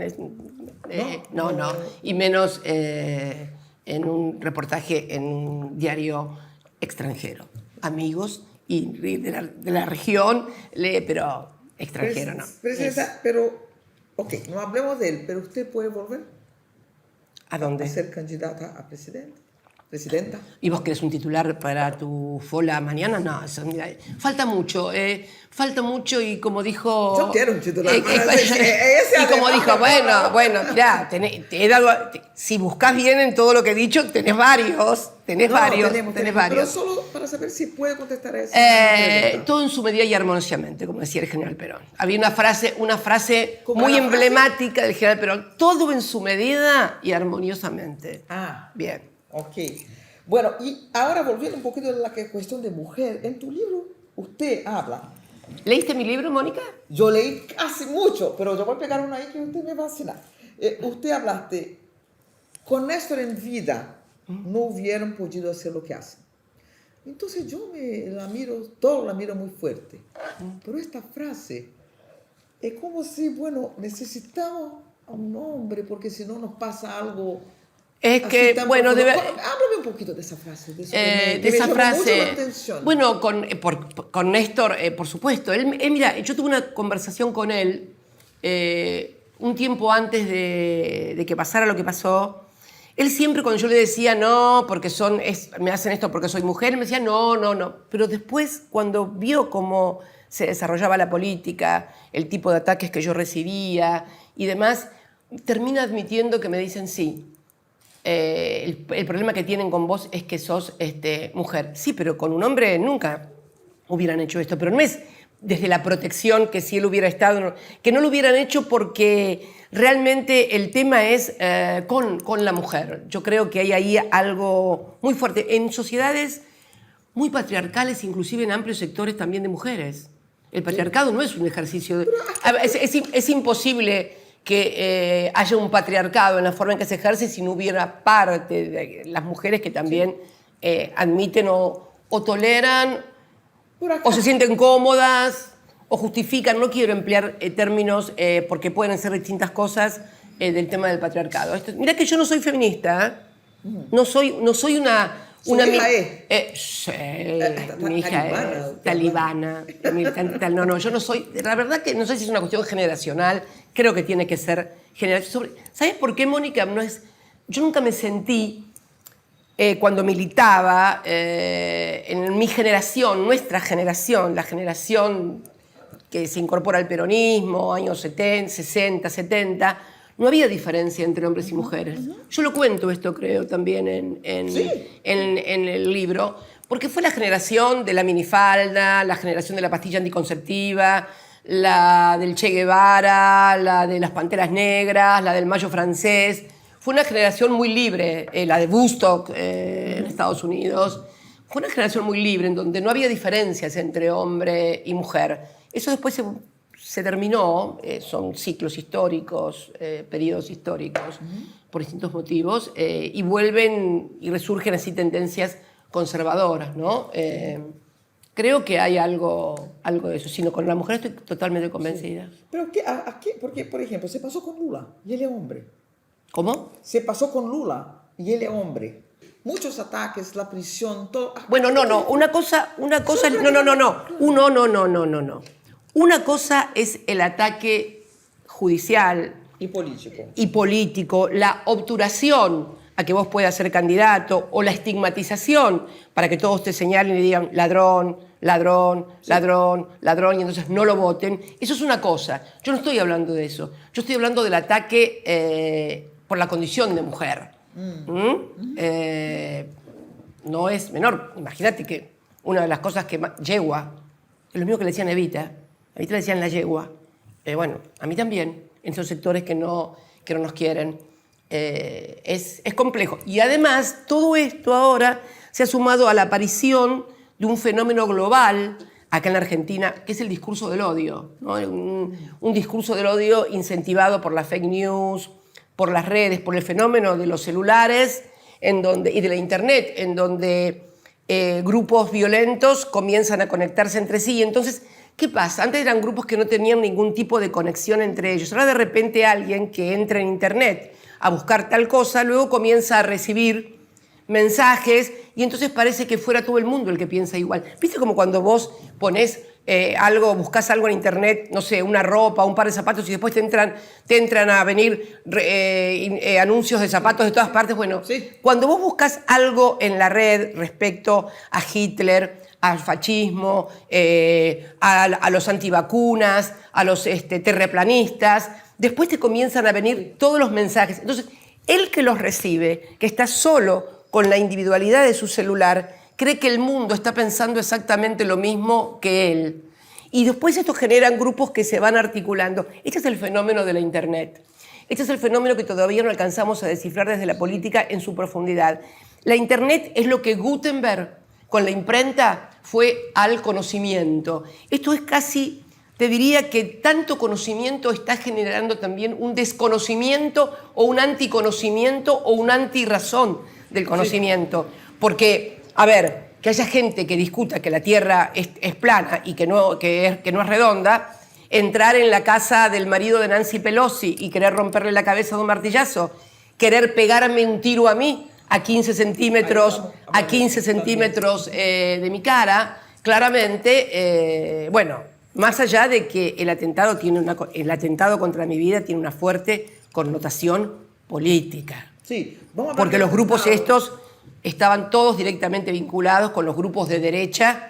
no, y menos en un reportaje en un diario extranjero. Amigos y de la región, pero extranjero no. Presidenta, pero, ok, no hablemos de él, pero usted puede volver ¿a dónde? A ser candidata a presidenta. ¿Y vos querés un titular para tu fola mañana? No, eso, mira, falta mucho y como dijo... Yo quiero un titular. Y como dijo, bueno, mirá, te he dado, si buscas bien en todo lo que he dicho, tenés varios. Pero solo para saber si puede contestar a eso. Todo en su medida y armoniosamente, como decía el general Perón. Había una frase muy emblemática del general Perón. Todo en su medida y armoniosamente. Bien. Ok. Bueno, y ahora volviendo un poquito a la cuestión de mujer, en tu libro usted habla. ¿Leíste mi libro, Mónica? Yo leí casi mucho, pero yo voy a pegar una ahí que usted me va a fascinar. Usted hablaste, con Néstor en vida no hubieran podido hacer lo que hacen. Entonces yo la miro muy fuerte. Pero esta frase es como si, bueno, necesitamos a un hombre porque si no nos pasa algo... Es que, bueno, háblame un poquito de esa frase. De esa frase. Mucho la atención. Bueno, con Néstor, por supuesto. Mira, yo tuve una conversación con él un tiempo antes de que pasara lo que pasó. Él siempre, cuando yo le decía no, porque me hacen esto porque soy mujer, él me decía no. Pero después, cuando vio cómo se desarrollaba la política, el tipo de ataques que yo recibía y demás, termina admitiendo que me dicen sí. El problema que tienen con vos es que sos mujer. Sí, pero con un hombre nunca hubieran hecho esto. Pero no es desde la protección que si él hubiera estado... Que no lo hubieran hecho porque realmente el tema es con la mujer. Yo creo que hay ahí algo muy fuerte. En sociedades muy patriarcales, inclusive en amplios sectores también de mujeres. El patriarcado no es un ejercicio... Es imposible que haya un patriarcado en la forma en que se ejerce si no hubiera parte de las mujeres que también admiten o toleran o se sienten cómodas o justifican. No quiero emplear términos porque pueden ser distintas cosas del tema del patriarcado. Mirá que yo no soy feminista, no soy una hija es. Mi hija es talibana. No, yo no soy... La verdad que no sé si es una cuestión generacional, creo que tiene que ser generacional. ¿Sabes por qué, Mónica? Yo nunca me sentí, cuando militaba, en mi generación, nuestra generación, la generación que se incorpora al peronismo, años 70, 60, 70... No había diferencia entre hombres y mujeres. Yo lo cuento esto, creo, también en el libro, porque fue la generación de la minifalda, la generación de la pastilla anticonceptiva, la del Che Guevara, la de las Panteras Negras, la del Mayo francés. Fue una generación muy libre, la de Woodstock en Estados Unidos. Fue una generación muy libre, en donde no había diferencias entre hombre y mujer. Eso después se terminó, son ciclos históricos, periodos históricos, por distintos motivos, y vuelven y resurgen así tendencias conservadoras, ¿no? Creo que hay algo de eso, sino con la mujer estoy totalmente convencida. Sí. Pero porque, por ejemplo, se pasó con Lula y él es hombre. ¿Cómo? Se pasó con Lula y él es hombre. Muchos ataques, la prisión, todo. Bueno, no. Una cosa, no. Una cosa es el ataque judicial Y político. y político, la obturación a que vos puedas ser candidato o la estigmatización para que todos te señalen y digan ladrón, ladrón, Sí. ladrón, ladrón, y entonces no lo voten. Eso es una cosa. Yo no estoy hablando de eso. Yo estoy hablando del ataque por la condición de mujer. No es menor. Imagínate que una de las cosas que yegua, es lo mismo que le decían a Evita. A Evita le decían la yegua. Bueno, a mí también, en esos sectores que no nos quieren. Es complejo. Y además, todo esto ahora se ha sumado a la aparición de un fenómeno global acá en la Argentina, que es el discurso del odio, ¿no? Un discurso del odio incentivado por la fake news, por las redes, por el fenómeno de los celulares y de la internet, en donde grupos violentos comienzan a conectarse entre sí. Y entonces, ¿qué pasa? Antes eran grupos que no tenían ningún tipo de conexión entre ellos. Ahora de repente alguien que entra en internet a buscar tal cosa, luego comienza a recibir mensajes y entonces parece que fuera todo el mundo el que piensa igual. ¿Viste como cuando vos ponés algo, buscas algo en internet, no sé, una ropa, un par de zapatos y después te entran a venir anuncios de zapatos de todas partes? Bueno, sí. Cuando vos buscas algo en la red respecto a Hitler, al fascismo, a los antivacunas, a los terraplanistas, después te comienzan a venir todos los mensajes. Entonces, el que los recibe, que está solo con la individualidad de su celular, cree que el mundo está pensando exactamente lo mismo que él. Y después esto generan grupos que se van articulando. Este es el fenómeno de la Internet. Este es el fenómeno que todavía no alcanzamos a descifrar desde la política en su profundidad. La Internet es lo que Gutenberg, con la imprenta, fue al conocimiento. Esto es casi... Te diría que tanto conocimiento está generando también un desconocimiento o un anticonocimiento o una antirrazón del conocimiento. Porque, a ver, que haya gente que discuta que la Tierra es plana y que no es redonda, entrar en la casa del marido de Nancy Pelosi y querer romperle la cabeza de un martillazo, querer pegarme un tiro a mí a 15 centímetros, de mi cara, claramente, más allá de que el atentado contra mi vida tiene una fuerte connotación política. Sí, porque los grupos estos estaban todos directamente vinculados con los grupos de derecha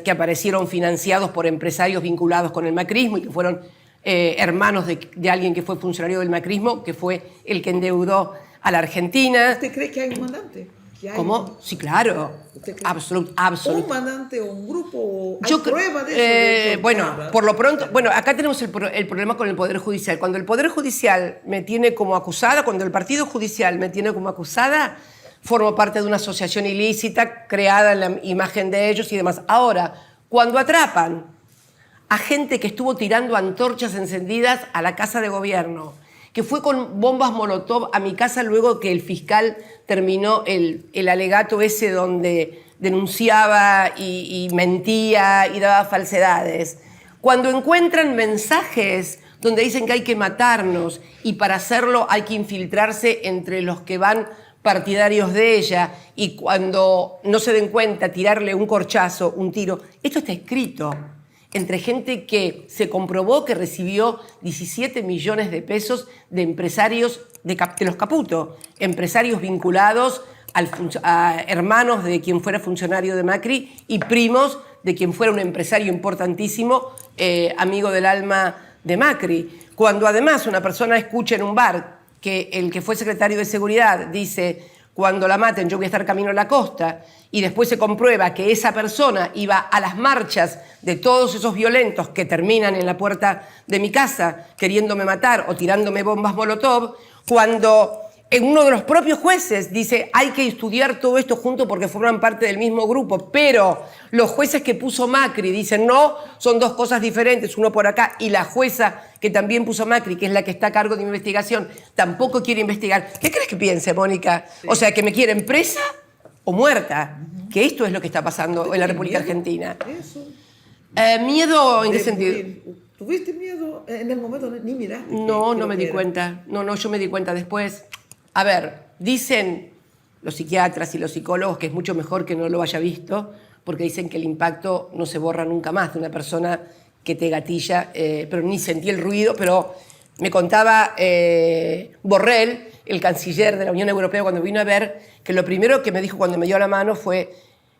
que aparecieron financiados por empresarios vinculados con el macrismo y que fueron hermanos de alguien que fue funcionario del macrismo, que fue el que endeudó a la Argentina. ¿Usted cree que hay un mandante? ¿Cómo? Sí, claro. Absolutamente. ¿Un mandante o un grupo? ¿Hay Yo prueba de eso? Por lo pronto, acá tenemos el problema con el Poder Judicial. Cuando el Poder Judicial me tiene como acusada, cuando el Partido Judicial me tiene como acusada, formo parte de una asociación ilícita creada en la imagen de ellos y demás. Ahora, cuando atrapan a gente que estuvo tirando antorchas encendidas a la Casa de Gobierno, que fue con bombas Molotov a mi casa luego que el fiscal terminó el alegato ese donde denunciaba y mentía y daba falsedades. Cuando encuentran mensajes donde dicen que hay que matarnos y para hacerlo hay que infiltrarse entre los que van partidarios de ella y cuando no se den cuenta tirarle un corchazo, un tiro, esto está escrito entre gente que se comprobó que recibió 17 millones de pesos de empresarios de los Caputo, empresarios vinculados a hermanos de quien fuera funcionario de Macri y primos de quien fuera un empresario importantísimo, amigo del alma de Macri. Cuando además una persona escucha en un bar que el que fue secretario de Seguridad dice: cuando la maten yo voy a estar camino a la costa, y después se comprueba que esa persona iba a las marchas de todos esos violentos que terminan en la puerta de mi casa queriéndome matar o tirándome bombas Molotov, cuando uno de los propios jueces dice hay que estudiar todo esto junto porque forman parte del mismo grupo, pero los jueces que puso Macri dicen no, son dos cosas diferentes, uno por acá, y la jueza que también puso Macri, que es la que está a cargo de mi investigación, tampoco quiere investigar. ¿Qué crees que piense, Mónica? Sí. O sea, ¿que me quieren presa? o muerta, que esto es lo que está pasando en la República Argentina. Eso. ¿Miedo en qué De sentido? morir. ¿Tuviste miedo en el momento? Ni miraste. No, que no lo me que di era. cuenta. No, yo me di cuenta después. A ver, dicen los psiquiatras y los psicólogos que es mucho mejor que no lo haya visto, porque dicen que el impacto no se borra nunca más de una persona que te gatilla, pero ni sentí el ruido, pero me contaba Borrell, el canciller de la Unión Europea, cuando vino a ver, que lo primero que me dijo cuando me dio la mano fue: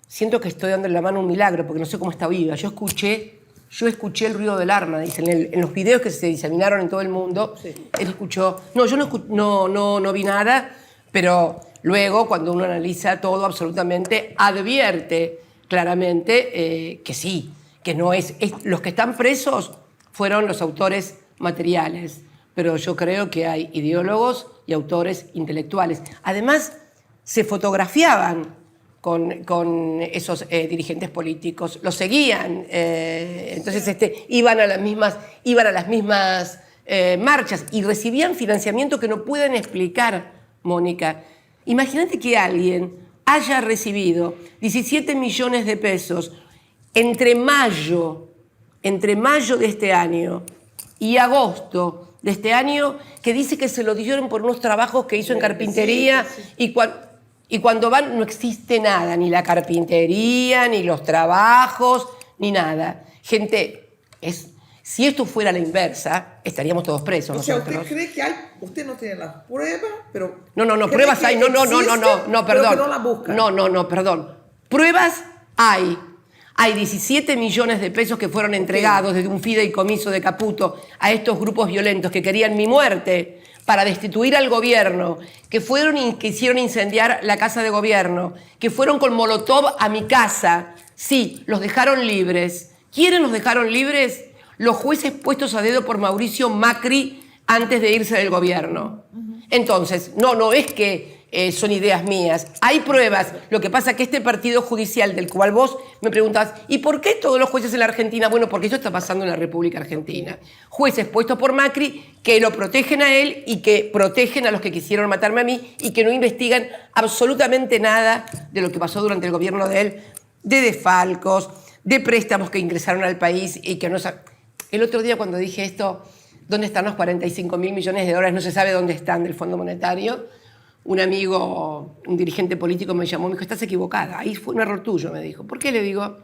siento que estoy dándole la mano a un milagro, porque no sé cómo está viva. Yo escuché el ruido del arma, dicen, en los videos que se diseminaron en todo el mundo, sí. Él escuchó. No, yo no vi nada, pero luego, cuando uno analiza todo absolutamente, advierte claramente que sí, que no es. Los que están presos fueron los autores materiales, pero yo creo que hay ideólogos y autores intelectuales. Además, se fotografiaban con esos dirigentes políticos, los seguían, entonces iban a las mismas marchas y recibían financiamiento que no pueden explicar, Mónica. Imagínate que alguien haya recibido 17 millones de pesos entre mayo de este año y agosto de este año, que dice que se lo dieron por unos trabajos que hizo en carpintería, sí. Y cuando van no existe nada, ni la carpintería, ni los trabajos, ni nada. Gente, si esto fuera la inversa, estaríamos todos presos. O sea, nosotros. ¿usted cree que hay? Usted no tiene las pruebas, pero... No, pruebas hay. No, perdón. No la buscan. No, perdón. Pruebas hay. Hay 17 millones de pesos que fueron entregados desde un fideicomiso de Caputo a estos grupos violentos que querían mi muerte para destituir al gobierno, que hicieron incendiar la casa de gobierno, que fueron con molotov a mi casa. Sí, los dejaron libres. ¿Quiénes los dejaron libres? Los jueces puestos a dedo por Mauricio Macri antes de irse del gobierno. Entonces, no es que son ideas mías. Hay pruebas. Lo que pasa es que este partido judicial del cual vos me preguntabas, ¿y por qué todos los jueces en la Argentina? Bueno, porque eso está pasando en la República Argentina. Jueces puestos por Macri que lo protegen a él y que protegen a los que quisieron matarme a mí y que no investigan absolutamente nada de lo que pasó durante el gobierno de él, de desfalcos, de préstamos que ingresaron al país y que no... El otro día cuando dije esto, ¿dónde están los 45.000 millones de dólares? No se sabe dónde están del Fondo Monetario. Un amigo, un dirigente político me llamó, me dijo, estás equivocada, ahí fue un error tuyo, me dijo. ¿Por qué? Le digo,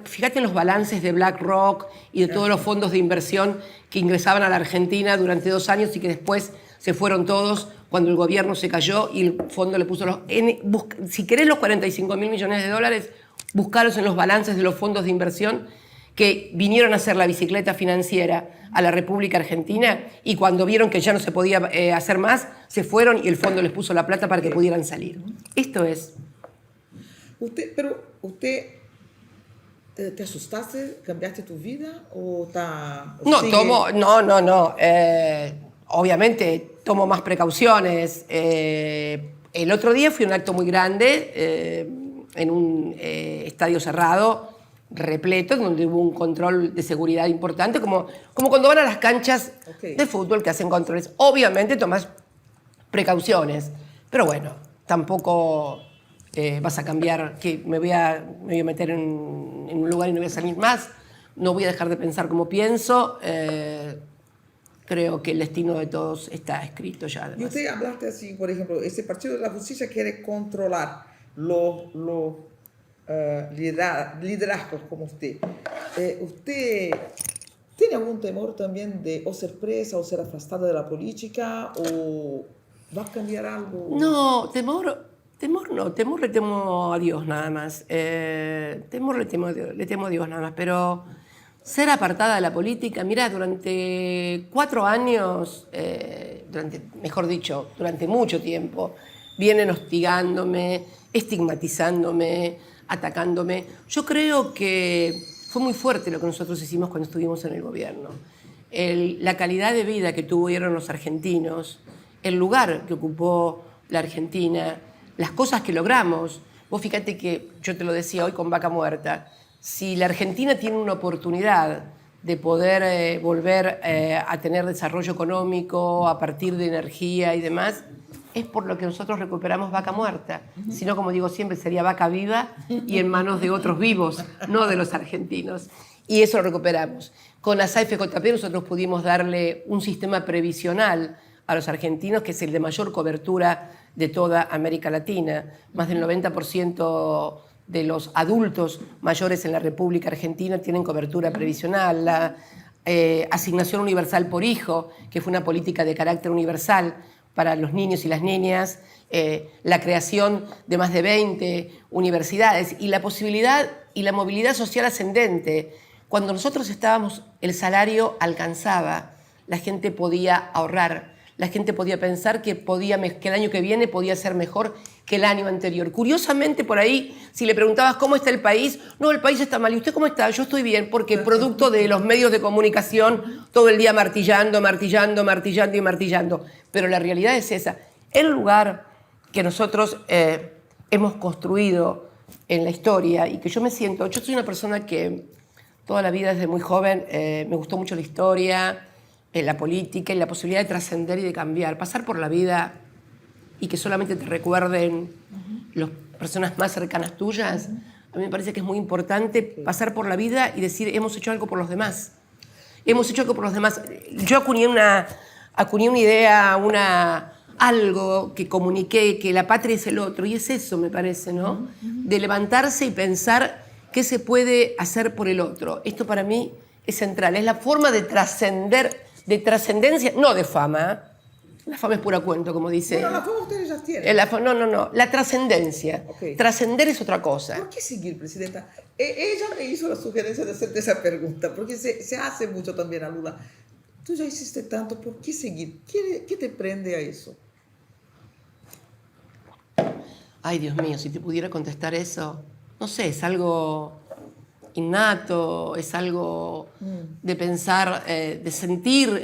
fíjate en los balances de BlackRock y de todos los fondos de inversión que ingresaban a la Argentina durante 2 años y que después se fueron todos cuando el gobierno se cayó y el fondo le puso si querés los 45.000 millones de dólares, buscaros en los balances de los fondos de inversión que vinieron a hacer la bicicleta financiera a la República Argentina y cuando vieron que ya no se podía hacer más, se fueron y el fondo les puso la plata para que pudieran salir. Esto es. ¿Usted te asustaste? ¿Cambiaste tu vida? ¿O está, o sigue? No. Obviamente tomo más precauciones. El otro día fui a un acto muy grande en un estadio cerrado, repleto, donde hubo un control de seguridad importante, como cuando van a las canchas de fútbol que hacen controles. Obviamente tomas precauciones, pero bueno, tampoco vas a cambiar, que me voy a meter en un lugar y no voy a salir más, no voy a dejar de pensar como pienso. Creo que el destino de todos está escrito ya. Además. Y usted hablaste así, por ejemplo, este Partido de la Justicia quiere controlar los liderazgos como usted. ¿Usted tiene algún temor también de o ser presa o ser afastada de la política o va a cambiar algo? No, temor le temo a Dios nada más. Temor le temo a Dios nada más, pero ser apartada de la política, mira, durante 4 años, durante mucho tiempo, vienen hostigándome, estigmatizándome, atacándome. Yo creo que fue muy fuerte lo que nosotros hicimos cuando estuvimos en el gobierno. La calidad de vida que tuvieron los argentinos, el lugar que ocupó la Argentina, las cosas que logramos. Vos fíjate que, yo te lo decía hoy con Vaca Muerta, si la Argentina tiene una oportunidad de poder volver a tener desarrollo económico a partir de energía y demás, es por lo que nosotros recuperamos vaca muerta. Si no, como digo siempre, sería vaca viva y en manos de otros vivos, no de los argentinos. Y eso lo recuperamos. Con ASAI-FJP nosotros pudimos darle un sistema previsional a los argentinos, que es el de mayor cobertura de toda América Latina. Más del 90% de los adultos mayores en la República Argentina tienen cobertura previsional. La asignación universal por hijo, que fue una política de carácter universal para los niños y las niñas, la creación de más de 20 universidades y la posibilidad y la movilidad social ascendente. Cuando nosotros estábamos, el salario alcanzaba, la gente podía ahorrar, la gente podía pensar que el año que viene podía ser mejor que el año anterior. Curiosamente, por ahí, si le preguntabas cómo está el país, no, el país está mal. ¿Y usted cómo está? Yo estoy bien, porque producto de los medios de comunicación, todo el día martillando. Pero la realidad es esa. El lugar que nosotros hemos construido en la historia y que yo soy una persona que toda la vida desde muy joven me gustó mucho la historia, la política y la posibilidad de trascender y de cambiar, pasar por la vida y que solamente te recuerden las personas más cercanas tuyas. A mí me parece que es muy importante pasar por la vida y decir, hemos hecho algo por los demás. Hemos hecho algo por los demás. Yo acuñé una idea, algo que comuniqué, que la patria es el otro, y es eso, me parece, ¿no? De levantarse y pensar qué se puede hacer por el otro. Esto para mí es central, es la forma de trascender, de trascendencia, no de fama. La fama es pura cuento, como dice. Bueno, la fama ustedes ya tienen. No. La trascendencia. Okay. Trascender es otra cosa. ¿Por qué seguir, Presidenta? Ella me hizo la sugerencia de hacerte esa pregunta, porque se hace mucho también a Lula. Tú ya hiciste tanto, ¿por qué seguir? ¿Qué te prende a eso? Ay, Dios mío, si te pudiera contestar eso, no sé, es algo innato, es algo de pensar, de sentir.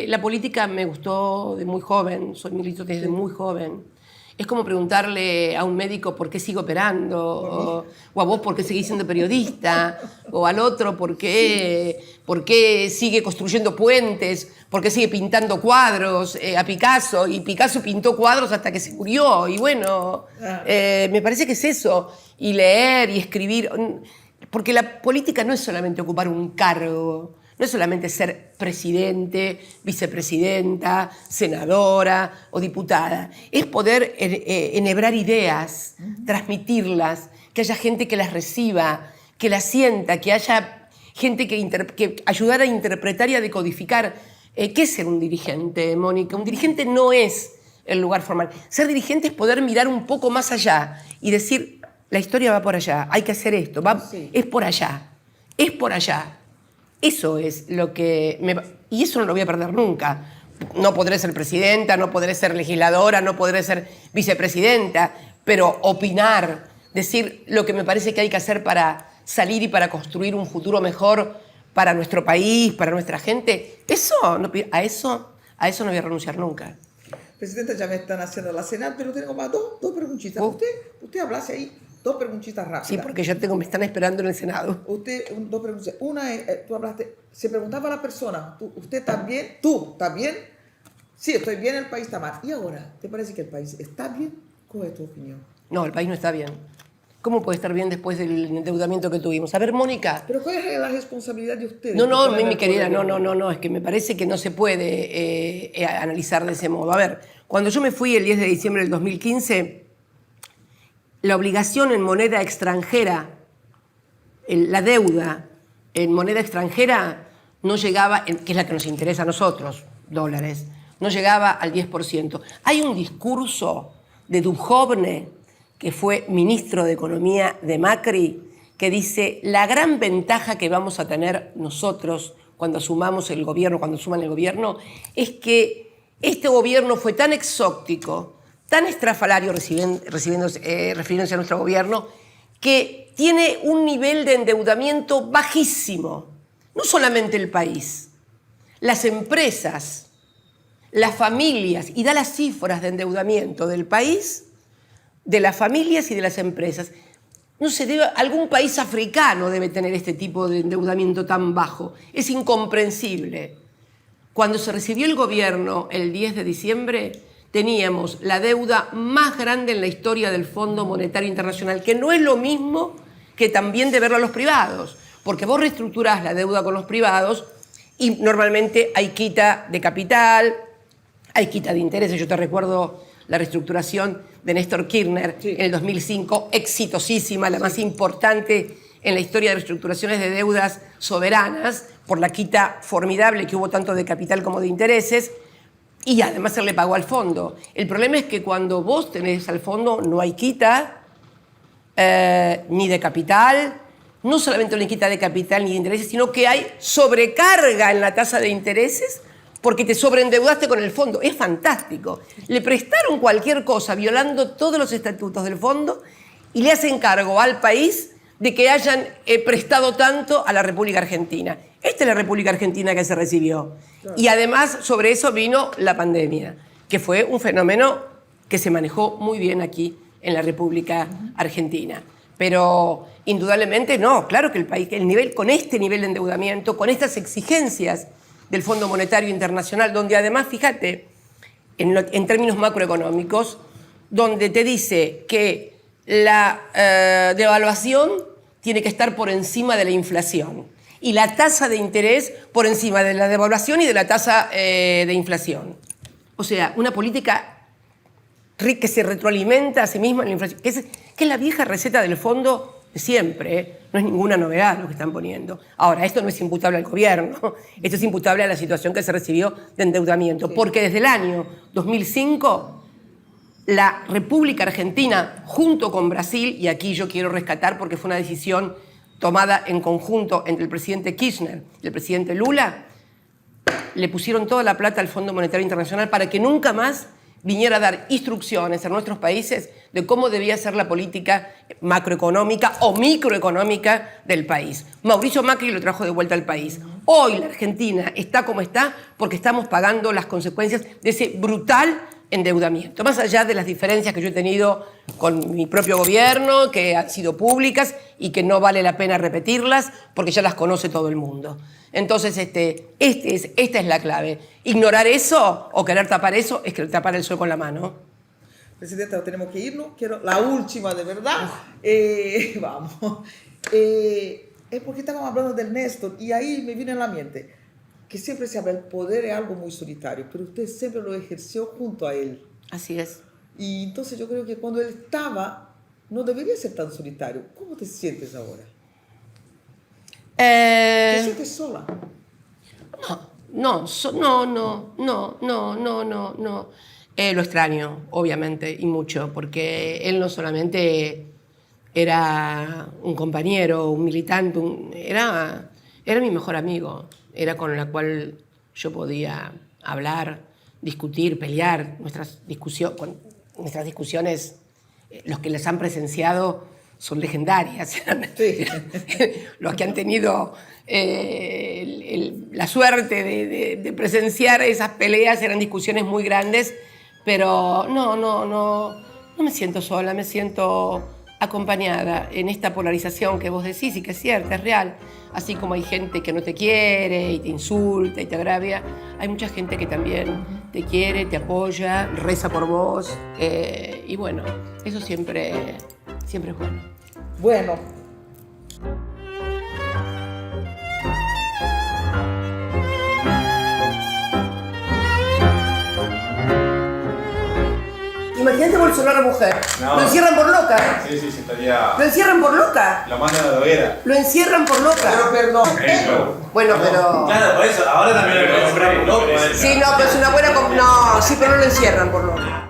La política me gustó de muy joven, soy milito desde muy joven. Es como preguntarle a un médico por qué sigue operando, o a vos por qué seguís siendo periodista, o al otro por qué sigue construyendo puentes, por qué sigue pintando cuadros, a Picasso, y Picasso pintó cuadros hasta que se murió, y bueno, me parece que es eso, y leer y escribir, porque la política no es solamente ocupar un cargo, no es solamente ser presidente, vicepresidenta, senadora o diputada. Es poder enhebrar ideas, transmitirlas, que haya gente que las reciba, que las sienta, que haya gente que ayudara a interpretar y a decodificar. ¿Qué es ser un dirigente, Mónica? Un dirigente no es el lugar formal. Ser dirigente es poder mirar un poco más allá y decir, la historia va por allá, hay que hacer esto, es por allá, es por allá. Eso es lo que y eso no lo voy a perder nunca. No podré ser presidenta, no podré ser legisladora, no podré ser vicepresidenta, pero opinar, decir lo que me parece que hay que hacer para salir y para construir un futuro mejor para nuestro país, para nuestra gente, a eso no voy a renunciar nunca. Presidenta, ya me están haciendo la cena, pero tengo más dos preguntitas. Usted hablase ahí. Dos preguntitas rápidas. Sí, porque ya me están esperando en el Senado. Dos preguntas. Una es, tú hablaste, se preguntaba a la persona, tú también, sí, estoy bien, el país está mal. ¿Y ahora? ¿Te parece que el país está bien? ¿Cuál es tu opinión? No, el país no está bien. ¿Cómo puede estar bien después del endeudamiento que tuvimos? A ver, Mónica. ¿Pero cuál es la responsabilidad de ustedes? No, mi querida, no, es que me parece que no se puede analizar de ese modo. A ver, cuando yo me fui el 10 de diciembre del 2015... la obligación en moneda extranjera, la deuda en moneda extranjera no llegaba, que es la que nos interesa a nosotros, dólares, no llegaba al 10%. Hay un discurso de Duhovne, que fue ministro de Economía de Macri, que dice, la gran ventaja que vamos a tener nosotros cuando suman el gobierno, es que este gobierno fue tan exótico, tan estrafalario refiriéndose a nuestro gobierno, que tiene un nivel de endeudamiento bajísimo. No solamente el país, las empresas, las familias, y da las cifras de endeudamiento del país, de las familias y de las empresas. No se debe, algún país africano debe tener este tipo de endeudamiento tan bajo. Es incomprensible. Cuando se recibió el gobierno el 10 de diciembre, teníamos la deuda más grande en la historia del Fondo Monetario Internacional, que no es lo mismo que también deberlo a los privados, porque vos reestructurás la deuda con los privados y normalmente hay quita de capital, hay quita de intereses. Yo te recuerdo la reestructuración de Néstor Kirchner en el 2005, exitosísima, la más importante en la historia de reestructuraciones de deudas soberanas, por la quita formidable que hubo tanto de capital como de intereses, y además se le pagó al fondo. El problema es que cuando vos tenés al fondo no hay quita, ni de capital, no solamente no hay quita de capital ni de intereses, sino que hay sobrecarga en la tasa de intereses porque te sobreendeudaste con el fondo. Es fantástico. Le prestaron cualquier cosa violando todos los estatutos del fondo y le hacen cargo al país de que hayan prestado tanto a la República Argentina. Esta es la República Argentina que se recibió. Claro. Y además sobre eso vino la pandemia, que fue un fenómeno que se manejó muy bien aquí en la República Argentina. Pero indudablemente no, claro que el país, con este nivel de endeudamiento, con estas exigencias del Fondo Monetario Internacional, donde además, fíjate, en términos macroeconómicos, donde te dice que la devaluación tiene que estar por encima de la inflación y la tasa de interés por encima de la devaluación y de la tasa de inflación. O sea, una política que se retroalimenta a sí misma en la inflación, que es la vieja receta del fondo de siempre, ¿eh? No es ninguna novedad lo que están poniendo. Ahora, esto no es imputable al gobierno, esto es imputable a la situación que se recibió de endeudamiento, porque desde el año 2005 la República Argentina, junto con Brasil, y aquí yo quiero rescatar porque fue una decisión tomada en conjunto entre el presidente Kirchner y el presidente Lula, le pusieron toda la plata al Fondo Monetario Internacional para que nunca más viniera a dar instrucciones a nuestros países de cómo debía ser la política macroeconómica o microeconómica del país. Mauricio Macri lo trajo de vuelta al país. Hoy la Argentina está como está porque estamos pagando las consecuencias de ese brutal endeudamiento. Más allá de las diferencias que yo he tenido con mi propio gobierno, que han sido públicas y que no vale la pena repetirlas porque ya las conoce todo el mundo. Entonces, esta es la clave. Ignorar eso o querer tapar eso es que tapar el sol con la mano. Presidenta, tenemos que irnos. Quiero la última, de verdad. Vamos. Es porque estábamos hablando del Néstor y ahí me vino en la mente que siempre se habla, el poder es algo muy solitario, pero usted siempre lo ejerció junto a él. Así es. Y entonces yo creo que cuando él estaba, no debería ser tan solitario. ¿Cómo te sientes ahora? ¿Te sientes sola? No. Lo extraño, obviamente, y mucho, porque él no solamente era un compañero, un militante, era mi mejor amigo. Era con la cual yo podía hablar, discutir, pelear. Nuestras discusiones, los que las han presenciado son legendarias. Sí. Los que han tenido la suerte de presenciar esas peleas eran discusiones muy grandes, pero no me siento sola, me siento acompañada en esta polarización que vos decís y que es cierta, es real. Así como hay gente que no te quiere y te insulta y te agravia, hay mucha gente que también te quiere, te apoya, reza por vos. Y bueno, eso siempre es bueno. Bueno. Imagínate Bolsonaro mujer. No. Lo encierran por loca. Sí, estaría... Lo encierran por loca. Lo mandan a la hoguera. Lo encierran por loca. Pero perdón. Bueno, pero... Claro, por eso, ahora también lo encierran por loco. Sí, no, pero es una buena... No, sí, pero no lo encierran por loca.